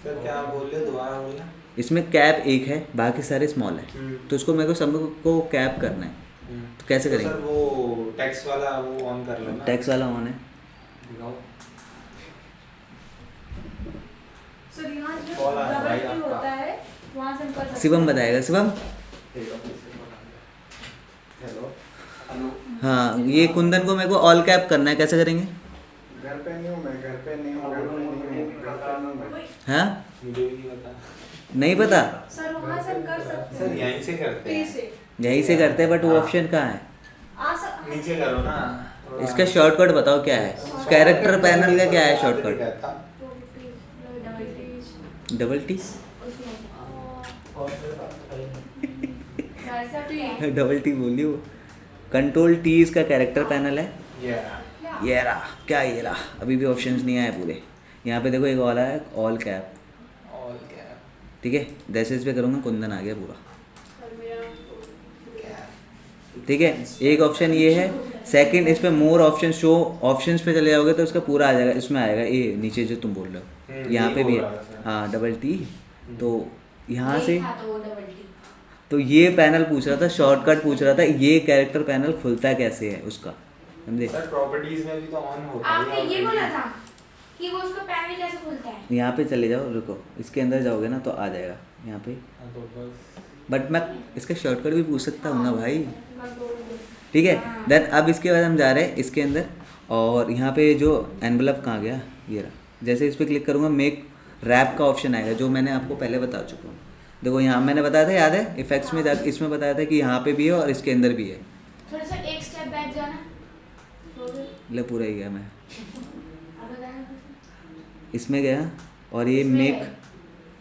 S9: सर क्या बोल रहे हो, दोबारा बोलना।
S2: इसमें कैप एक है, बाकी सारे स्मॉल है, तो इसको मेरे को सब को कैप करना है। तो कैसे करेंगे?
S9: सर वो टेक्स्ट वाला वो ऑन कर लो ना।
S2: टेक्स्ट वाला ऑन है।
S9: दिखाओ।
S4: सर यहाँ जो
S9: कॉल आ रहा है
S4: डबल
S9: भाई
S4: टी
S9: आपका।
S4: होता है वहाँ से हम कर सकते हैं।
S2: शिवम बताएगा। शिवम,
S9: हेलो।
S2: हाँ ये कुंदन को मेरे को ऑल कैप करना है, कैसे करेंगे?
S3: घर पे नहीं हूँ मैं, घर पे नहीं हूँ, घर पे नहीं हूँ, घर पे नहीं हूँ मैं।
S2: हाँ
S9: मुझे भी नहीं पता।
S2: नहीं पता।
S4: सर वहाँ से हम कर सकते
S9: सर
S4: हैं।
S9: यहीं से करते
S4: टी
S9: हैं।
S4: से
S2: यहीं से करते हैं, बट वो
S9: हाँ।
S2: ऑप्शन कहाँ है?
S4: आ सक
S9: नीचे करो ना। थोड़ा-
S2: इसका शॉर्टकट बताओ क्या है? कैरेक्टर पैनल का क्या है शॉर्टकट?
S9: रहता।
S2: Double T.
S4: वैसा टी
S2: डबल टी बोली वो। कंट्रोल टी इसका कैरेक्टर पैनल है।
S9: Yeah.
S2: ये रहा, क्या ये रहा, अभी भी ऑप्शंस नहीं आए पूरे। यहाँ पे देखो एक ऑल है, ऑल कैप,
S9: All cap.
S2: ठीक है। जैसे इस पे करूँगा कुंदन आ गया पूरा, ठीक है। एक ऑप्शन ये है। सेकंड इस पे मोर ऑप्शन शो ऑप्शंस पे चले जाओगे तो इसका पूरा आ जाएगा, इसमें आएगा ये नीचे जो तुम बोल रहे हो, यहाँ पे भी है। हाँ डबल टी। तो यहाँ से
S5: तो वो डबल टी।
S2: तो ये पैनल पूछ रहा था, शॉर्टकट पूछ रहा था, ये कैरेक्टर पैनल खुलता कैसे है उसका, समझे?
S9: सर प्रॉपर्टीज में भी तो ऑन होता है।
S5: आपने ये बोला था कि वो उसका पैनल कैसे खुलता है?
S2: यहाँ पे चले जाओ, रुको, इसके अंदर जाओगे ना तो आ जाएगा यहाँ पे।
S9: हाँ, तो बस।
S2: बट मैं इसका शॉर्टकट भी पूछ सकता हूँ ना भाई, ठीक है। देन अब इसके बाद हम जा रहे हैं इसके अंदर, और यहाँ पे जो एनवलप कहाँ गया, ये रहा। जैसे इस पर क्लिक करूँगा मेक रैप का ऑप्शन आएगा, जो मैंने आपको पहले बता चुका हूँ। देखो यहाँ मैंने बताया था, याद है? इफेक्ट्स में जाकर इसमें बताया था कि यहाँ पे भी है और इसके अंदर भी है।
S5: थोड़ा सा एक स्टेप बैक जाना।
S2: ले पूरा ही गया मैं,
S5: अब बताना।
S2: इसमें गया और ये मेक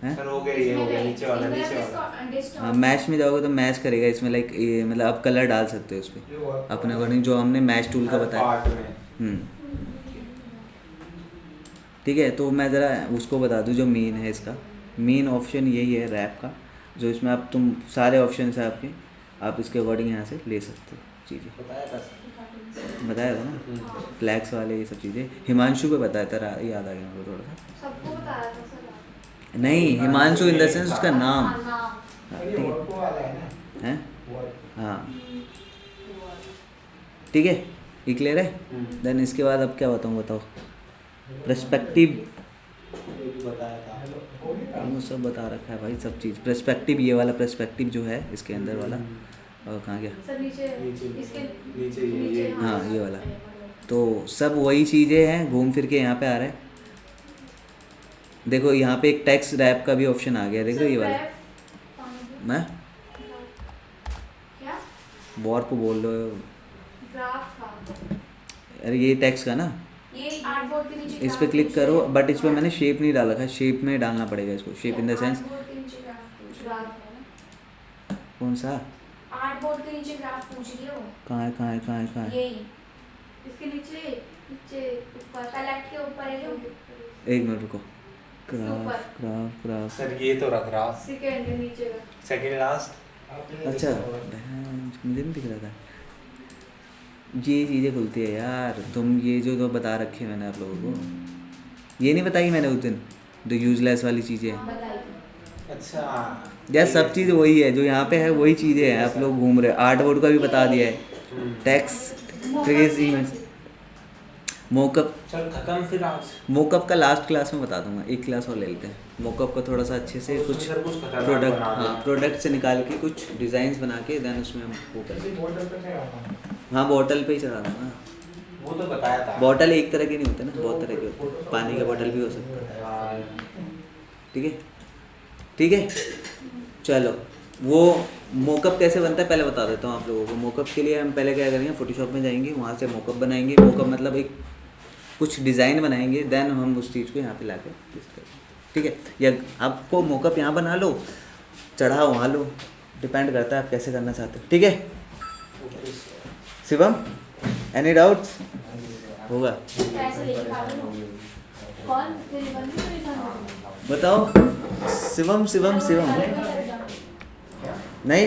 S2: है।
S9: सर हो गया, ये हो गया, नीचे वाला, नीचे वाला।
S2: हाँ मैच में जाओगे तो मैच करेगा इसमें, लाइक ये मतलब आप कलर डाल सकते हो उस पर अपने अकॉर्डिंग, जो हमने मैच टूल का बताया।
S9: पार्ट में।
S2: ठीक है। तो मैं ज़रा उसको बता दूँ जो मेन है इसका। मेन ऑप्शन यही है रैप का, जो इसमें आप तुम सारे ऑप्शन है आपके, आप इसके अकॉर्डिंग यहाँ से ले सकते हो चीज़ें।
S9: बताया था सर।
S2: बताया था ना, फ्लैग्स वाले ये सब चीज़ें हिमांशु पे बताया था, याद आ गया मेरे को थोड़ा सा।
S4: सबको बताया था सर।
S2: नहीं हिमांशु इन द सेंस उसका नाम। हाँ,
S3: ये
S2: ठीक
S3: वर्क वाला है ना,
S2: है।
S3: वर्क।
S2: हाँ ठीक है, ये क्लियर है। देन इसके बाद अब क्या बताऊँ, बताओ। पर्सपेक्टिव,
S9: ये भी बताया था।
S2: वो सब बता रखा है भाई, सब चीज़। पर्सपेक्टिव, ये वाला पर्सपेक्टिव जो है इसके अंदर वाला, और कहाँ गया?
S4: सर नीचे
S9: नीचे
S4: इसके
S9: नीचे ये
S2: हाँ ये वाला। तो सब वही चीज़ें हैं, घूम फिर के यहाँ पे आ रहा है। देखो यहाँ पे एक टेक्स्ट रैप का भी ऑप्शन आ गया, देखो ये वाला। मैं
S4: क्या
S2: वॉर्प बोल रहे हो?
S4: ड्राफ्ट था
S2: अरे ये टेक्स्ट का ना,
S5: ये आर्टबोर्ड के नीचे
S2: इस पे क्लिक करो, बट इस पे मैंने शेप नहीं डाला था, शेप में डालना पड़ेगा इसको। Shape in the sense
S5: artboard के नीचे ग्राफ
S4: ड्राफ्ट है ना।
S2: कौन सा?
S5: आर्टबोर्ड के नीचे ग्राफ पूछ रही हो।
S2: कहाँ है कहाँ है कहाँ है कहाँ है?
S5: यही
S4: इसके नीचे नीचे ऊपर
S5: कलेक्ट के ऊपर है जो।
S2: एक मिनट रुको। ग्राफ ग्राफ ग्राफ,
S9: सर ये तो रख रहा।
S4: सेकंड नीचे का
S9: सेकंड लास्ट।
S2: अच्छा बहन, मुझे नहीं दिख रहा था। ये चीज़ें खुलती है यार, तुम ये जो तो बता रखे मैंने आप लोगों को, ये नहीं बताई मैंने उस दिन, जो यूजलेस वाली चीज़ें हैं।
S5: बताइए।
S9: अच्छा
S2: यार सब चीज़ वही है जो यहाँ पे है, वही चीज़ें हैं, आप लोग घूम रहे हो। आर्ट बोर्ड का भी बता दिया है, टैक्स ट्रेस इमेज, मोकअप।
S9: चल खत्म फिर आज।
S2: मोकअप का लास्ट क्लास में बता दूंगा, एक क्लास और ले लेते हैं। मोकअप का थोड़ा सा अच्छे से कुछ
S9: सर कुछ खतरनाक
S2: प्रोडक्ट,
S9: बना
S2: हाँ
S9: देना।
S2: प्रोडक्ट से निकाल के कुछ डिज़ाइंस बना के देन उसमें हम वो
S3: किसी
S2: करेंगे।
S3: बॉर्डर पे नहीं आता हूँ।
S2: हाँ बॉटल पे ही चढ़ा दूँगा।
S9: वो तो बताया था।
S2: बॉटल एक तरह के नहीं होते ना, बहुत तरह के होते हैं। पानी का बॉटल भी हो सकता है,
S9: हाँ।
S2: ठीक है ठीक है। चलो वो मोकअप कैसे बनता है पहले बता देता हूँ आप लोगों को। मोकअप के लिए हम पहले क्या करेंगे, फोटोशॉप में जाएंगे, वहाँ से मोकअप बनाएंगे। मोकअप मतलब एक कुछ डिज़ाइन बनाएंगे, देन हम उस चीज़ को यहाँ पे लाके पेस्ट करेंगे, ठीक है। या आपको मोकअप यहाँ बना लो, चढ़ा वहाँ लो, डिपेंड करता है आप कैसे करना चाहते हो, ठीक है। Shivam any doubts? होगा
S5: पैसे लेके भागो।
S8: कौन तेरी बंदी तो निकाल
S2: बताओ। शिवम शिवम शिवम नहीं